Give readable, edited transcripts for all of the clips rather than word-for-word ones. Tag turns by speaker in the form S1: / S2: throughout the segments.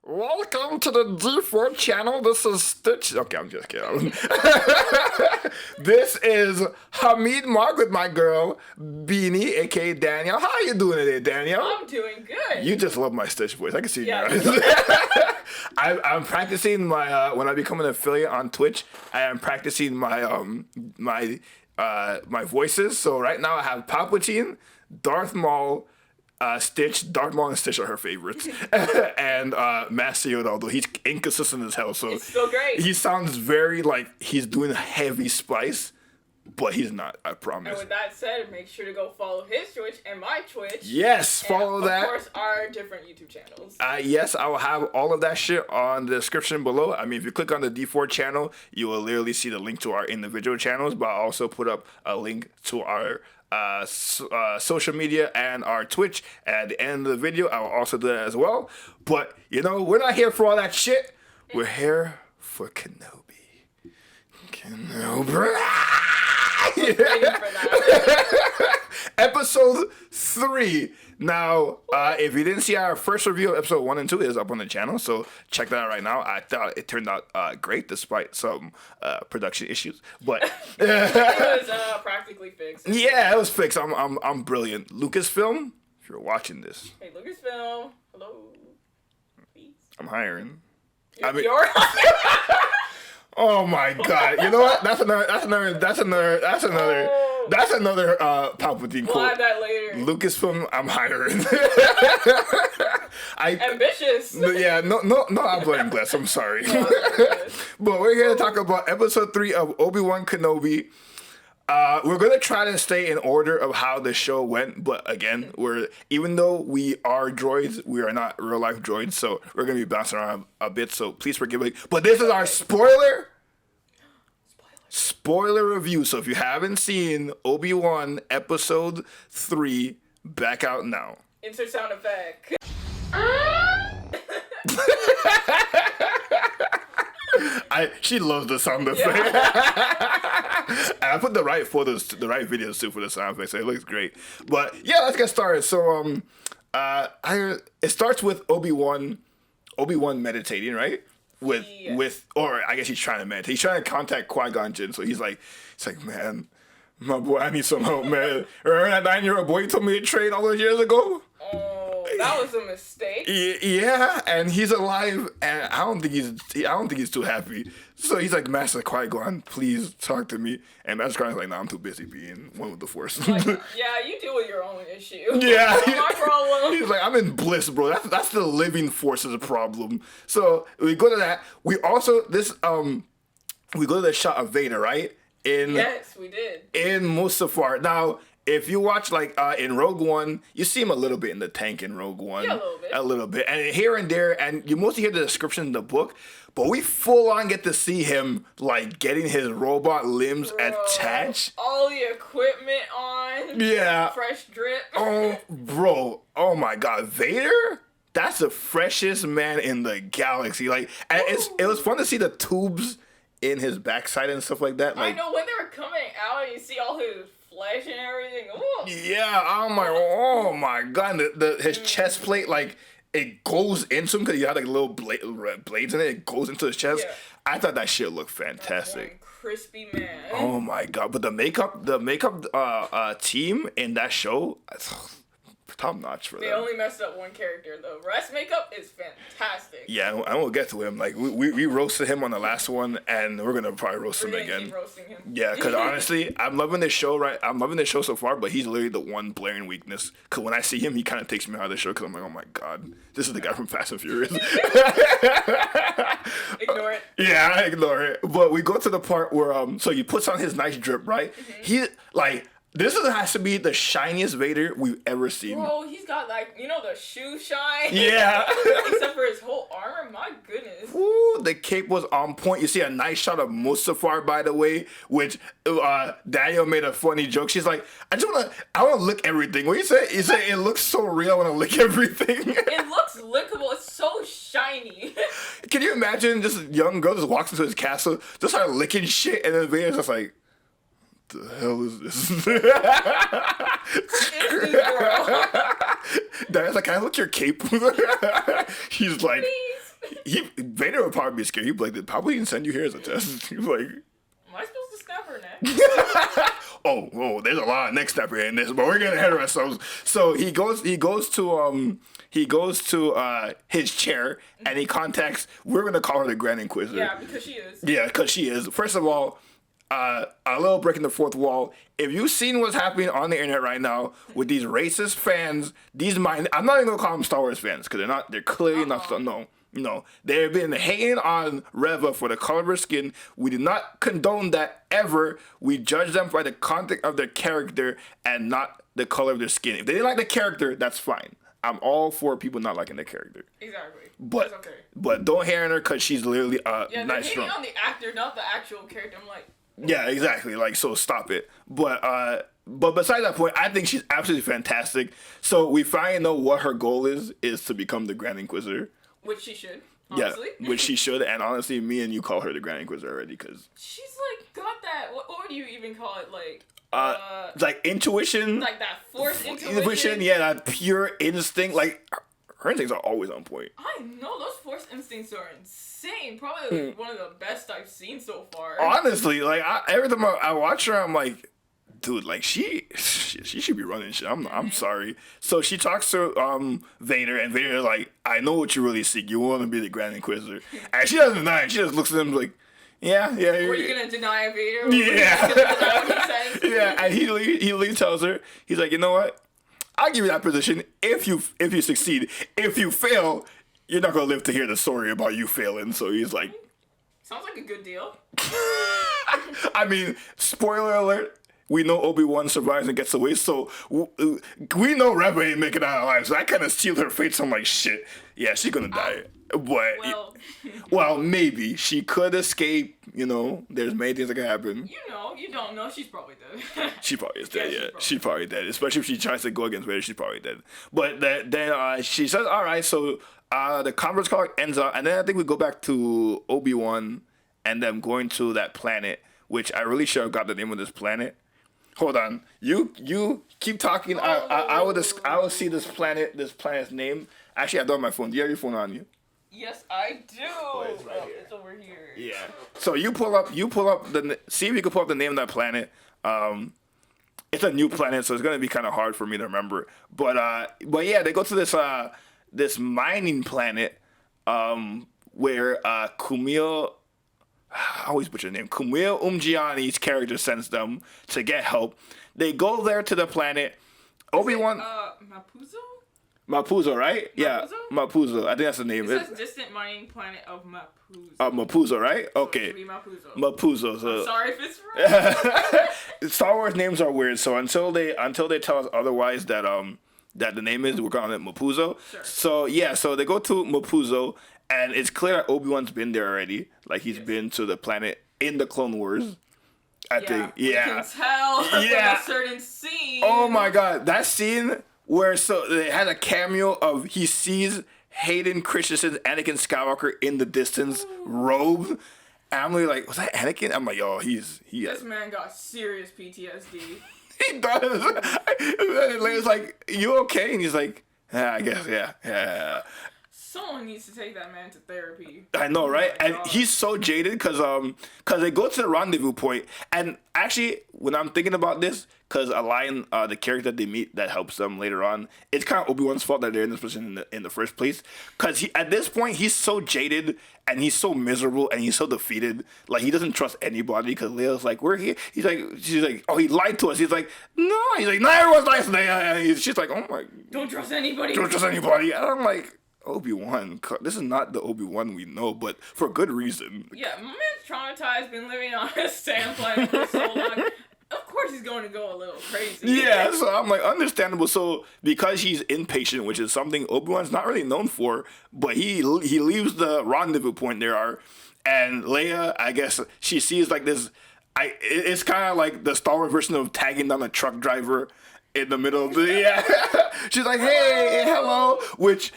S1: Welcome to the D4 channel. This is Stitch. Okay, I'm just kidding. This is Hamid Mark with my girl, Beanie, aka Danielle. How are you doing today, Danielle?
S2: I'm doing good.
S1: You just love my Stitch voice. I can see you.
S2: Yeah.
S1: I'm practicing my when I become an affiliate on Twitch. I am practicing my my voices. So right now I have Palpatine, Darth Maul, Stitch. Darth Maul and Stitch are her favorites, and Master Yoda. Although he's inconsistent as hell, so
S2: It's still great.
S1: he sounds very like he's doing a heavy spice, but he's not. I
S2: And
S1: promise.
S2: with that said, make sure to go follow his Twitch and my Twitch.
S1: Yes, follow
S2: and
S1: that.
S2: Of course, our different YouTube channels.
S1: Yes, I will have all of that shit on the description below. I mean, if you click on the D4 channel, you will literally see the link to our individual channels, but I'll also put up a link to our social media and our Twitch at the end of the video. I will also do that as well. But, you know, we're not here for all that shit. We're here for Kenobi. Kenobi.
S2: Waiting for that.
S1: Episode 3. Now, if you didn't see our first review of episode 1 and 2, it is up on the channel, so check that out right now. I thought it turned out great despite some production issues, but
S2: It was practically fixed.
S1: yeah, it was fixed. I'm brilliant. Lucasfilm, if you're watching this,
S2: Hey, Lucasfilm. Hello. Peace.
S1: I'm hiring.
S2: You're
S1: Oh my god! You know what? That's another Palpatine
S2: We'll
S1: quote.
S2: add that later.
S1: Lucasfilm, I'm hiring.
S2: Ambitious.
S1: Yeah, no, I'm playing Glass. I'm sorry.
S2: No, it's
S1: But we're here to talk about episode 3 of Obi Wan Kenobi. We're gonna try to stay in order of how the show went, but again, even though we are droids, we are not real life droids, so we're gonna be bouncing around a bit. So please forgive me. But this is our spoiler review. So if you haven't seen Obi Wan episode 3, back out now.
S2: Insert sound effect.
S1: She loves the sound effect. And I put the right photos, the right videos too for the sound effect, so it looks great. But yeah, let's get started. So it starts with Obi Wan meditating, right? With or I guess he's trying to meditate. He's trying to contact Qui-Gon Jinn. So he's like, man, my boy, I need some help, man. Remember that 9-year-old boy you told me to train all those years ago?
S2: Oh, that was a mistake.
S1: Yeah, and he's alive, and I don't think he's too happy. So he's like, Master Qui-Gon, please talk to me. And Master Qui-Gon's like, nah, I'm too busy being one with the Force.
S2: Like, yeah, you deal with your own issue.
S1: Yeah,
S2: Not my problem.
S1: He's like, I'm in bliss, bro. That's the living Force's problem. So we go to that. We also we go to the shot of Vader, right?
S2: Yes, we did.
S1: In Mustafar. Now, if you watch in Rogue One, you see him a little bit in the tank in Rogue One.
S2: Yeah,
S1: a little bit. And here and there, and you mostly hear the description in the book, but we full on get to see him like getting his robot limbs attached.
S2: All the equipment on.
S1: Yeah.
S2: Fresh drip.
S1: Oh, bro. Oh my god. Vader? That's the freshest man in the galaxy. Like, and it was fun to see the tubes in his backside and stuff like that. Like,
S2: I know when they were coming out and you see all his flesh and everything. Ooh.
S1: yeah, oh my god, his chest plate, like, it goes into him because he had like little blades in it. It goes into his chest.
S2: Yeah.
S1: I thought that shit looked fantastic.
S2: One crispy man.
S1: Oh my god, but the makeup team in that show, top notch for
S2: They
S1: them.
S2: only messed up one character though. Rest makeup is fantastic.
S1: Yeah, and we'll get to him. Like we roasted him on the last one, and we're gonna probably roast him again.
S2: Keep roasting him.
S1: Yeah, because honestly, I'm loving this show. Right, I'm loving this show so far, but he's literally the one blaring weakness. Because when I see him, he kind of takes me out of the show. Because I'm like, oh my god, this is the guy from Fast and Furious.
S2: Ignore it.
S1: Yeah, I ignore it. But we go to the part where so he puts on his nice drip, right?
S2: Mm-hmm.
S1: He like. Has to be the shiniest Vader we've ever seen.
S2: Bro, he's got like, the shoe shine.
S1: Yeah.
S2: Except for his whole armor, my goodness.
S1: Ooh, the cape was on point. You see a nice shot of Mustafar, by the way, which Daniel made a funny joke. She's like, I want to lick everything. What you say? You say it looks so real. I want to lick everything.
S2: It looks lickable. It's so shiny.
S1: Can you imagine this young girl just walks into his castle, just start licking shit, and then Vader's just like, the hell is this? Diana's like, can I look your cape? He's like,
S2: Please.
S1: Vader would probably be scared. He'd be like, "Did Palpatine send you here as a test?" He'd be like,
S2: Am I supposed to snap her neck?
S1: oh, there's a lot of neck snapper in this, but we're getting ahead of ourselves. So he goes to his chair and he contacts. We're gonna call her the Grand Inquisitor.
S2: Yeah, because she is.
S1: Yeah, because she is. First of all, a little breaking the fourth wall. If you've seen what's happening on the internet right now with these racist fans, I'm not even gonna call them Star Wars fans because they're not. They're clearly not. No, they've been hating on Reva for the color of her skin. We do not condone that ever. We judge them by the content of their character and not the color of their skin. If they didn't like the character, that's fine. I'm all for people not liking the character.
S2: Exactly.
S1: But
S2: that's okay.
S1: But don't hate on her because she's literally
S2: Yeah,
S1: nice
S2: they're
S1: strong.
S2: hating on the actor, not the actual character. I'm like.
S1: Yeah, exactly. Like, so stop it. But besides that point, I think she's absolutely fantastic. So we finally know what her goal is to become the Grand Inquisitor.
S2: Which she should, honestly.
S1: Yeah, which she should. And honestly, me and you call her the Grand Inquisitor already because
S2: she's like got that. What would you even call it? Like.
S1: Like intuition.
S2: Like that forced intuition.
S1: Yeah, that pure instinct. Like her instincts are always on point.
S2: I know those force instincts are insane. Probably one of the best I've seen so far.
S1: Honestly, like every time I watch her, I'm like, dude, like she should be running shit. I'm sorry. So she talks to Vader, and Vader's like, I know what you really seek. You want to be the Grand Inquisitor, and she doesn't deny it. She just looks at him like, yeah.
S2: Were you gonna deny Vader?
S1: Yeah.
S2: Is that what he says?
S1: Yeah, and he literally tells her, he's like, you know what? I'll give you that position if you succeed. If you fail, you're not gonna live to hear the story about you failing. So he's like,
S2: sounds like a good deal.
S1: I mean, spoiler alert. We know Obi Wan survives and gets away, so we know Reva ain't making it out alive. So I kind of sealed her fate. So I'm like, shit, yeah, she's gonna die. But well, maybe she could escape. You know, there's many things that can happen.
S2: You don't know. She's probably dead.
S1: She probably is dead. Yeah, she's probably dead. Especially if she tries to go against Vader, she's probably dead. But then she says, "All right." So the conference call ends up, and then I think we go back to Obi Wan and them going to that planet, which I really should have got the name of this planet. Hold on, you keep talking. I will see this planet's name. Actually, I don't have my phone. Do you have your phone on you?
S2: Yes, I do.
S1: It's right here.
S2: It's over here.
S1: Yeah. So you pull up see if you can pull up the name of that planet. It's a new planet, so it's gonna be kind of hard for me to remember. But yeah, they go to this mining planet, where Kumail. I always butcher the name. Kumail Umjiani's character sends them to get help. They go there to the planet. Obi Wan. Mapuzo, right? Yeah, Mapuzo. I think that's the name.
S2: It says distant mining planet of Mapuzo.
S1: Mapuzo, right? Okay.
S2: So
S1: Mapuzo. So.
S2: I'm sorry if it's wrong.
S1: Star Wars names are weird, so until they tell us otherwise that the name is, we're calling it Mapuzo.
S2: Sure.
S1: So yeah, so they go to Mapuzo, and it's clear that Obi-Wan's been there already. Like he's been to the planet in the Clone Wars. I think. Yeah.
S2: You can tell from a certain scene.
S1: Oh my god, that scene where it had a cameo of he sees Hayden Christensen's Anakin Skywalker in the distance, robed. And I'm really like, was that Anakin? I'm like, yo,
S2: this man got serious PTSD.
S1: He does. And Leia's like, you okay? And he's like, I guess, yeah.
S2: Someone needs to take that man to therapy.
S1: I know, right?
S2: Oh
S1: And
S2: God.
S1: he's so jaded because they go to the rendezvous point, and actually, when I'm thinking about this, because Allian, the character that they meet that helps them later on, it's kind of Obi-Wan's fault that they're in this position in the first place. Because at this point, he's so jaded and he's so miserable and he's so defeated. Like he doesn't trust anybody. Because Leia's like, we're here. She's like, oh, he lied to us. He's like, no. He's like, no, everyone's nice. And she's like, oh my,
S2: don't trust anybody.
S1: Don't trust anybody. And I'm like, Obi-Wan, this is not the Obi-Wan we know, but for good reason.
S2: Yeah, my man's traumatized, been living on a sand planet for so long. Of course he's going to go a little crazy.
S1: Yeah, so I'm like, understandable. So because he's impatient, which is something Obi-Wan's not really known for, but he leaves the rendezvous point and Leia, I guess, she sees like this, it's kind of like the Star Wars version of tagging down a truck driver in the middle of she's like, hey, hello, which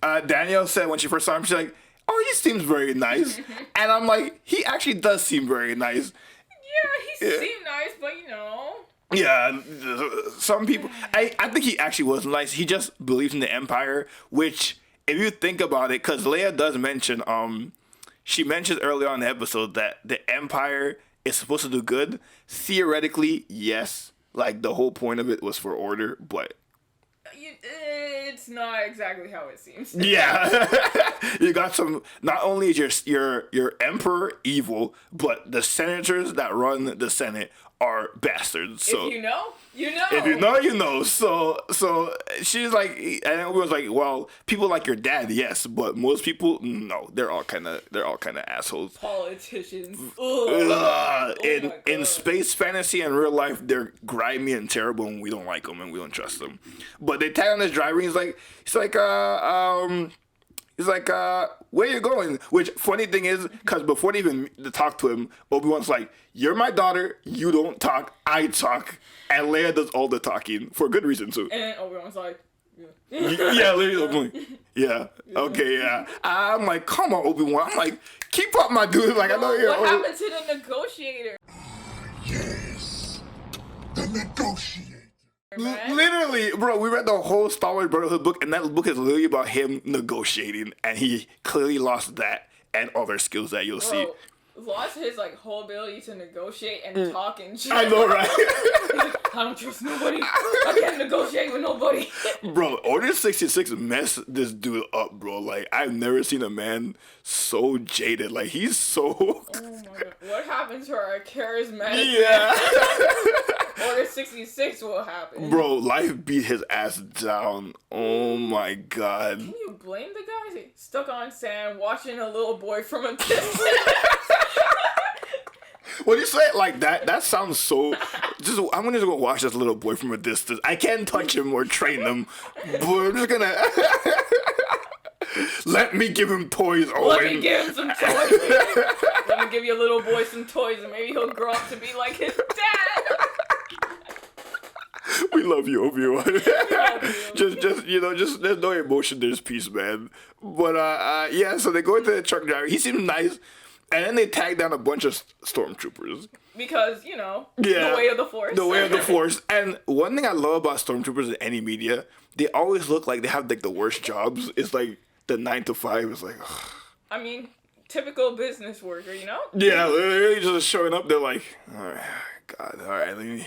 S1: Danielle said when she first saw him. She's like, oh, he seems very nice. And I'm like, he actually does seem very nice.
S2: Yeah, he seemed nice, but you know.
S1: Yeah, some people, I think he actually was nice. He just believes in the Empire, which if you think about it, because Leia does mention, she mentions early on in the episode that the Empire is supposed to do good. Theoretically, yes. Like, the whole point of it was for order, but
S2: it's not exactly how it seems.
S1: yeah. You got some, not only is your emperor evil, but the senators that run the Senate are bastards. So
S2: if you know, you know.
S1: if you know, you know. So she's like, and it was like, well, people like your dad, yes, but most people, no, they're all kind of assholes.
S2: Politicians.
S1: In space fantasy and real life, they're grimy and terrible, and we don't like them and we don't trust them. But they tag on this driver. He's like, where you going? Which, funny thing is, because before they even talk to him, Obi-Wan's like, you're my daughter, you don't talk, I talk. And Leia does all the talking, for good reason, too.
S2: And Obi-Wan's like,
S1: yeah, literally, yeah, okay, yeah. I'm like, come on, Obi-Wan. I'm like, keep up, my dude. Like, I know you're...
S2: What happened to the negotiator?
S3: Yes, the negotiator.
S1: Literally, bro, we read the whole Star Wars Brotherhood book, and that book is literally about him negotiating, and he clearly lost that and other skills that you'll see.
S2: Lost his like whole ability to negotiate and talk and shit.
S1: I know, right?
S2: He's like, I don't trust nobody. I can't negotiate with nobody.
S1: Bro, Order 66 messed this dude up, bro. Like, I've never seen a man so jaded. Like, he's so...
S2: Oh my god. What happened to our charismatic
S1: yeah.
S2: Order 66 will happen.
S1: Bro, life beat his ass down. Oh my god.
S2: Can you blame the guy? Stuck on sand, watching a little boy from a distance.
S1: When you say it like that, that sounds so... I'm gonna just go watch this little boy from a distance. I can't touch him or train him, but I'm just gonna... Let me give him toys, Owen.
S2: Let me give him some toys. Let me give your little boy some toys, and maybe he'll grow up to be like his dad.
S1: We love you, Obi-Wan. just there's no emotion, there's peace, man. But yeah, so they go into the truck driver. He seems nice, and then they tag down a bunch of stormtroopers.
S2: Because, you know, the way of the Force.
S1: The way of the Force. And one thing I love about stormtroopers in any media, they always look like they have like the worst jobs. It's like the 9 to 5 is like, ugh.
S2: I mean, typical business worker, you know?
S1: Yeah, they're just showing up. They're like, all right, God, all right, let me...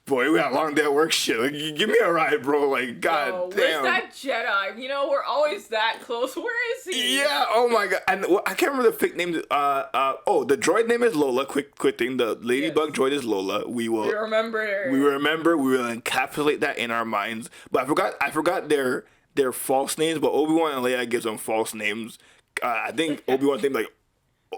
S1: Boy, we got a long day at work. Shit, like, give me a ride, bro. Like, god damn.
S2: Where's that Jedi? You know, we're always that close. Where is he?
S1: Yeah. Oh my god. And I can't remember the fake name. The droid name is Lola. Quick thing. The ladybug droid is Lola. We remember. We will encapsulate that in our minds. But I forgot their false names. But Obi-Wan and Leia gives them false names. I think Obi-Wan's name like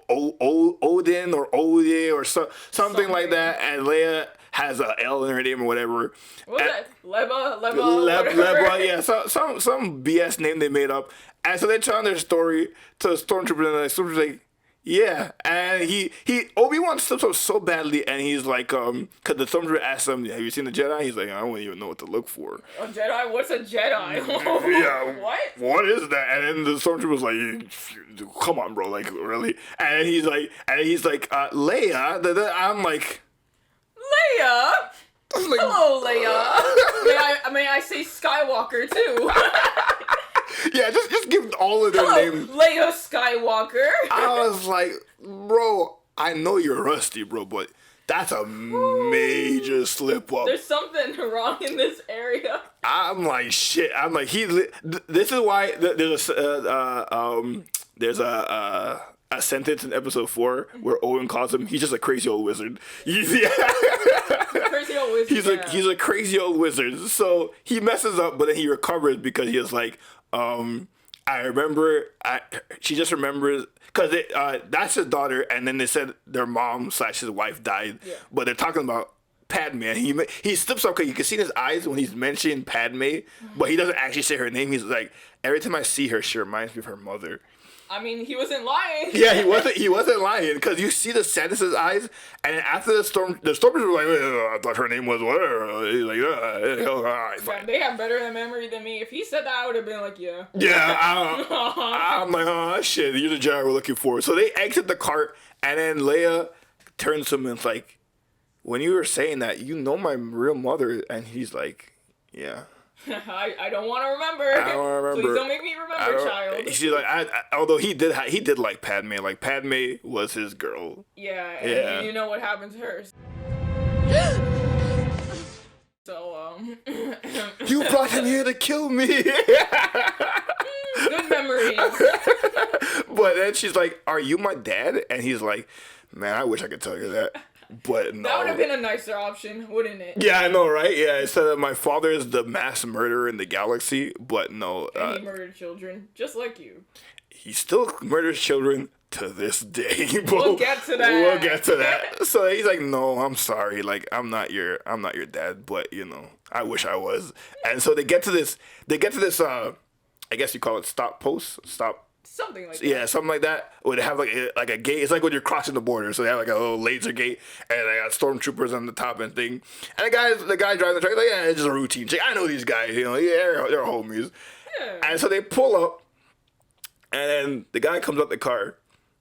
S1: Odin or Odie or something like that, and Leia has a L in her name or whatever.
S2: What's that? Leba,
S1: yeah. So some BS name they made up, and so they're telling their story to the stormtrooper, and the stormtrooper's like, yeah, and he Obi-Wan slips up so badly, and he's like, cause the stormtrooper asks him, have you seen the Jedi? He's like, I don't even know what to look for.
S2: A Jedi? What's a Jedi?
S1: Yeah.
S2: What
S1: is that? And then the stormtrooper's like, come on, bro, like really? And he's like, Leia. I'm like,
S2: Leia.
S1: like,
S2: hello, Leia. May I say Skywalker too?
S1: Yeah, just give all of their names.
S2: Leia Skywalker.
S1: I was like, bro, I know you're rusty, bro, but that's a major slip up.
S2: There's something wrong in this area.
S1: I'm like, shit. I'm like, this is why there's a sentence in episode 4 where Owen calls him, he's just a crazy old wizard.
S2: Crazy old wizard.
S1: He's a crazy old wizard. So he messes up, but then he recovers because he was like, she just remembers, because that's his daughter, and then they said their mom / his wife died, but they're talking about Padme, and he slips up, because you can see in his eyes when he's mentioning Padme, but he doesn't actually say her name. He's like, every time I see her, she reminds me of her mother.
S2: I mean, he wasn't lying.
S1: Yeah, he wasn't lying, because you see the sadness in his eyes, and then after the stormtroopers were like, I thought her name was whatever. He's like, all right, fine.
S2: They have better memory than me. If he said that, I would have been like, yeah.
S1: Yeah, I'm like, oh shit, you're the Jedi we're looking for. So they exit the cart, and then Leia turns to him and is like, when you were saying that, you know my real mother, and he's like, yeah.
S2: I don't want to remember.
S1: I don't remember.
S2: Please don't make me remember, child.
S1: She's like, although he did like Padme. Like Padme was his girl.
S2: Yeah, and you know what happened to her. So,
S1: You brought him here to kill me.
S2: Good memories.
S1: But then she's like, "Are you my dad?" And he's like, "Man, I wish I could tell you that." But no.
S2: That would have been a nicer option, wouldn't it?
S1: Yeah, I know, right? Yeah, it said that my father is the mass murderer in the galaxy, but no.
S2: And he murdered children, just like you.
S1: He still murders children to this day.
S2: We'll get to that.
S1: We'll get to that. So he's like, "No, I'm sorry. Like, I'm not your dad, but you know, I wish I was." And so they get to this. I guess you call it stop.
S2: Something like that.
S1: Yeah, something like that. Where they have like a gate. It's like when you're crossing the border. So they have like a little laser gate, and they got stormtroopers on the top and thing. And the guy driving the truck, like, yeah, it's just a routine check. I know these guys. You know, yeah, they're homies.
S2: Yeah.
S1: And so they pull up, and then the guy comes up the car.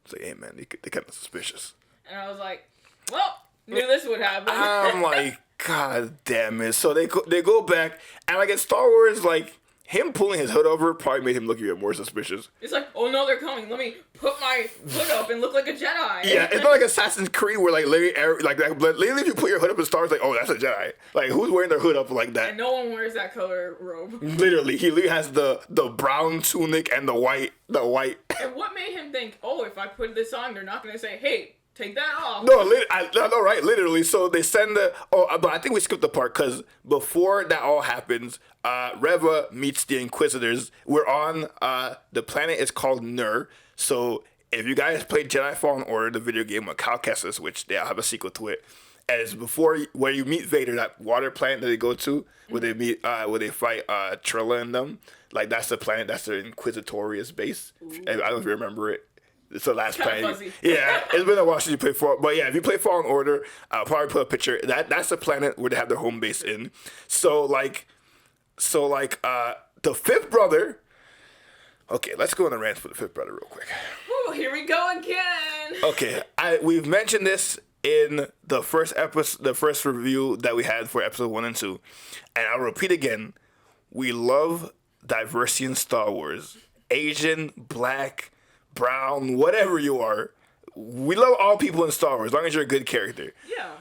S1: It's like, "Hey man, they kind of suspicious."
S2: And I was like, well, knew this would happen.
S1: I'm like, God damn it. So they go back, and like in Star Wars, like, him pulling his hood over probably made him look even more suspicious.
S2: It's like, oh no, they're coming. Let me put my hood up and look like a Jedi.
S1: Yeah, it's not like Assassin's Creed where like literally if you put your hood up in Star Wars, like, oh, that's a Jedi. Like, who's wearing their hood up like that?
S2: And no one wears that color robe.
S1: Literally, he has the brown tunic and the white.
S2: And what made him think, oh, if I put this on, they're not going to say, hey, take that off.
S1: No, right, literally. So they send but I think we skipped the part because before that all happens, Reva meets the Inquisitors. We're on the planet is called Nur. So if you guys played Jedi Fallen Order, the video game with Cal Kestis, which they have a sequel to it, and it's before where you meet Vader, that water planet that they go to, where they meet, where they fight Trilla and them. Like, that's the planet, that's their Inquisitorious base. And I don't know if you remember it. It's the last planet.
S2: Fuzzy.
S1: Yeah, it's been a while since you played Fallen. But yeah, if you play Fallen Order, I'll probably put a picture. That's the planet where they have their home base in. So the fifth brother. Okay, let's go on a rant for the fifth brother real quick.
S2: Ooh, here we go again.
S1: Okay, we've mentioned this in the first episode, the first review that we had for episode 1 and 2, and I'll repeat again. We love diversity in Star Wars. Asian, black, brown, whatever you are. We love all people in Star Wars, as long as you're a good character.
S2: Yeah.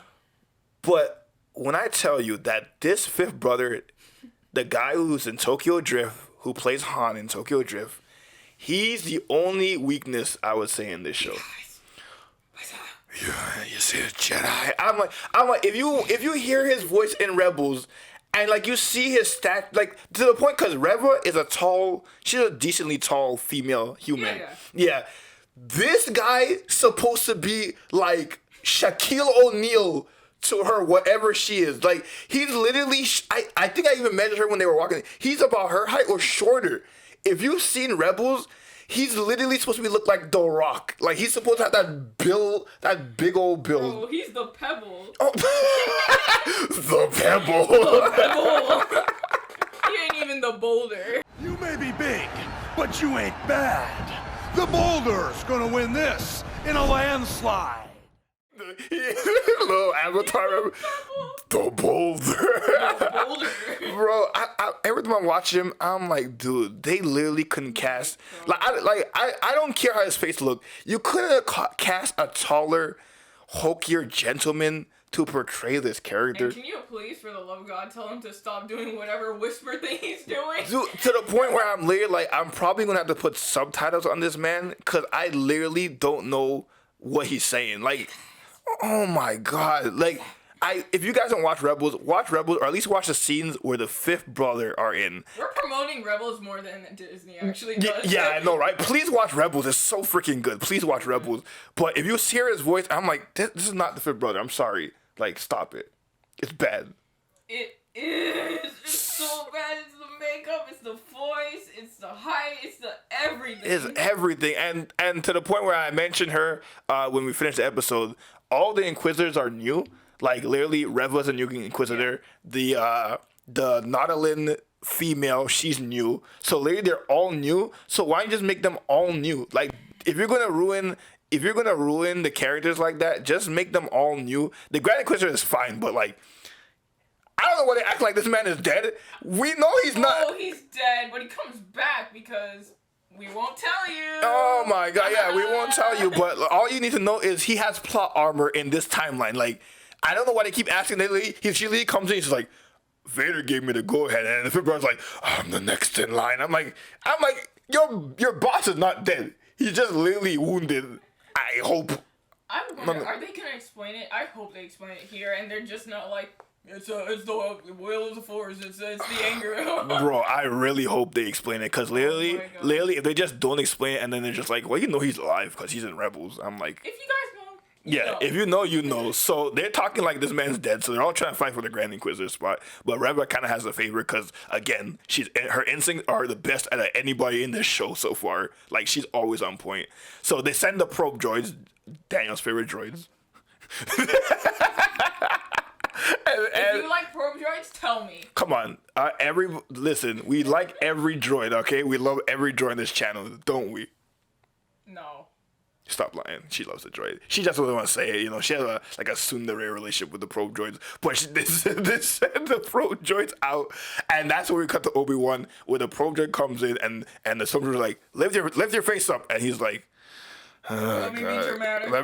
S1: But when I tell you that this fifth brother, the guy who's in Tokyo Drift, who plays Han in Tokyo Drift, he's the only weakness I would say in this show. Yeah, you see the Jedi. I'm like, if you hear his voice in Rebels, and like you see his stat, like to the point, because Reva is she's a decently tall female human. Yeah. This guy supposed to be like Shaquille O'Neal to her, whatever she is. Like, he's literally, I think I even measured her when they were walking. He's about her height or shorter. If you've seen Rebels, he's literally supposed to be look like The Rock. Like, he's supposed to have that big old build.
S2: Oh, he's the Pebble.
S1: Oh. The Pebble.
S2: The Pebble. He ain't even the Boulder.
S3: You may be big, but you ain't bad. The Boulder's gonna win this in a landslide.
S1: Little Avatar, the Boulder. Bro, I every time I watch him, I'm like, dude, they literally couldn't cast. I don't care how his face looked. You couldn't cast a taller, hulkier gentleman to portray this character.
S2: And can you please, for the love of God, tell him to stop doing whatever whisper thing he's doing?
S1: Dude, to the point where I'm literally like, I'm probably gonna have to put subtitles on this man because I literally don't know what he's saying. Like, oh my God. Like, if you guys don't watch Rebels, or at least watch the scenes where the fifth brother are in.
S2: We're promoting Rebels more than Disney actually does.
S1: Yeah, I know, right? Please watch Rebels. It's so freaking good. Please watch Rebels. But if you hear his voice, I'm like, this is not the fifth brother. I'm sorry. Like, stop it. It's bad.
S2: It is. It's so bad. It's the makeup. It's the voice. It's the height. It's the everything.
S1: It's everything. And to the point where I mentioned her when we finished the episode, all the Inquisitors are new. Like, literally, Reva's a new Inquisitor. Yeah. The Nautilin female, she's new. So literally, they're all new. So why don't you just make them all new? Like, if you're gonna ruin the characters like that, just make them all new. The Grand Inquisitor is fine, but like, I don't know why they act like this man is dead. We know he's not.
S2: Oh, he's dead, but he comes back because we won't tell you.
S1: Oh my god, yeah, we won't tell you, but all you need to know is he has plot armor in this timeline. Like, I don't know why they keep asking. She literally comes in, she's like, Vader gave me the go-ahead, and the Fifth Brother's like, I'm the next in line. I'm like, your boss is not dead. He's just literally wounded. I hope.
S2: I wonder, are they gonna explain it? I hope they explain it here, and they're just not like, it's the will of the Force. It's the anger.
S1: Bro, I really hope they explain it, because literally, if they just don't explain it, and then they're just like, well, he's alive because he's in Rebels. I'm like,
S2: if you guys know.
S1: Yeah, if you know, you know. So they're talking like this man's dead. So they're all trying to fight for the Grand Inquisitor spot. But Reva kind of has a favor because, again, her instincts are the best out of anybody in this show so far. Like, she's always on point. So they send the probe droids, Daniel's favorite droids.
S2: If you like probe droids, tell me.
S1: Come on, listen. We like every droid, okay? We love every droid on this channel, don't we?
S2: No.
S1: Stop lying. She loves the droid. She just doesn't want to say it. She has a tsundere relationship with the probe droids. But they send the probe droids out, and that's where we cut to Obi Wan, where the probe droid comes in, and the soldiers are like, lift your face up, and he's like,
S2: Let me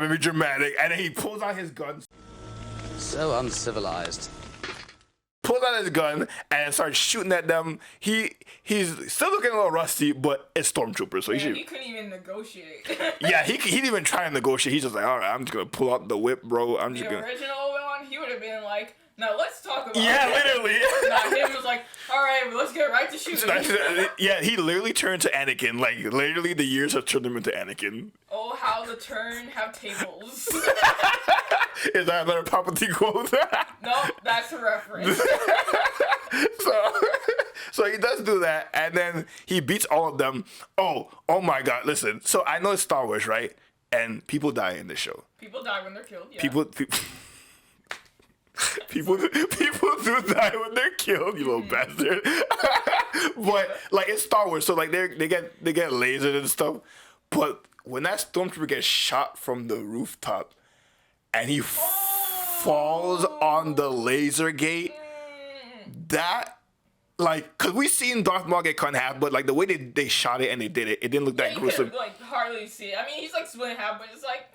S2: be
S1: dramatic, and then he pulls out his gun.
S4: So uncivilized.
S1: Pulls out his gun and starts shooting at them. He's still looking a little rusty, but it's stormtroopers, so
S2: he couldn't even negotiate.
S1: Yeah, he didn't even try to negotiate. He's just like, all right, I'm just gonna pull out the whip, bro.
S2: The original Obi-Wan, he would have been like, now let's talk about
S1: literally.
S2: Now him was like, all right, well, let's get right to shooting.
S1: Yeah, he literally turned to Anakin. Like, literally, the years have turned him into Anakin.
S2: Oh, how the turn have tables.
S1: Is that another Palpatine quote?
S2: No, that's a reference.
S1: So he does do that, and then he beats all of them. Oh my God! Listen, so I know it's Star Wars, right? And people die in this show.
S2: People die when they're killed. Yeah.
S1: People do die when they're killed, you little bastard. But like it's Star Wars, so like they get lasered and stuff. But when that stormtrooper gets shot from the rooftop, and he falls on the laser gate, that. Like, cause we seen Darth Maul get cut in half, but like the way they shot it and they did it, it didn't look that gruesome.
S2: You could, like, hardly see it. I mean, he's like split in half, but it's like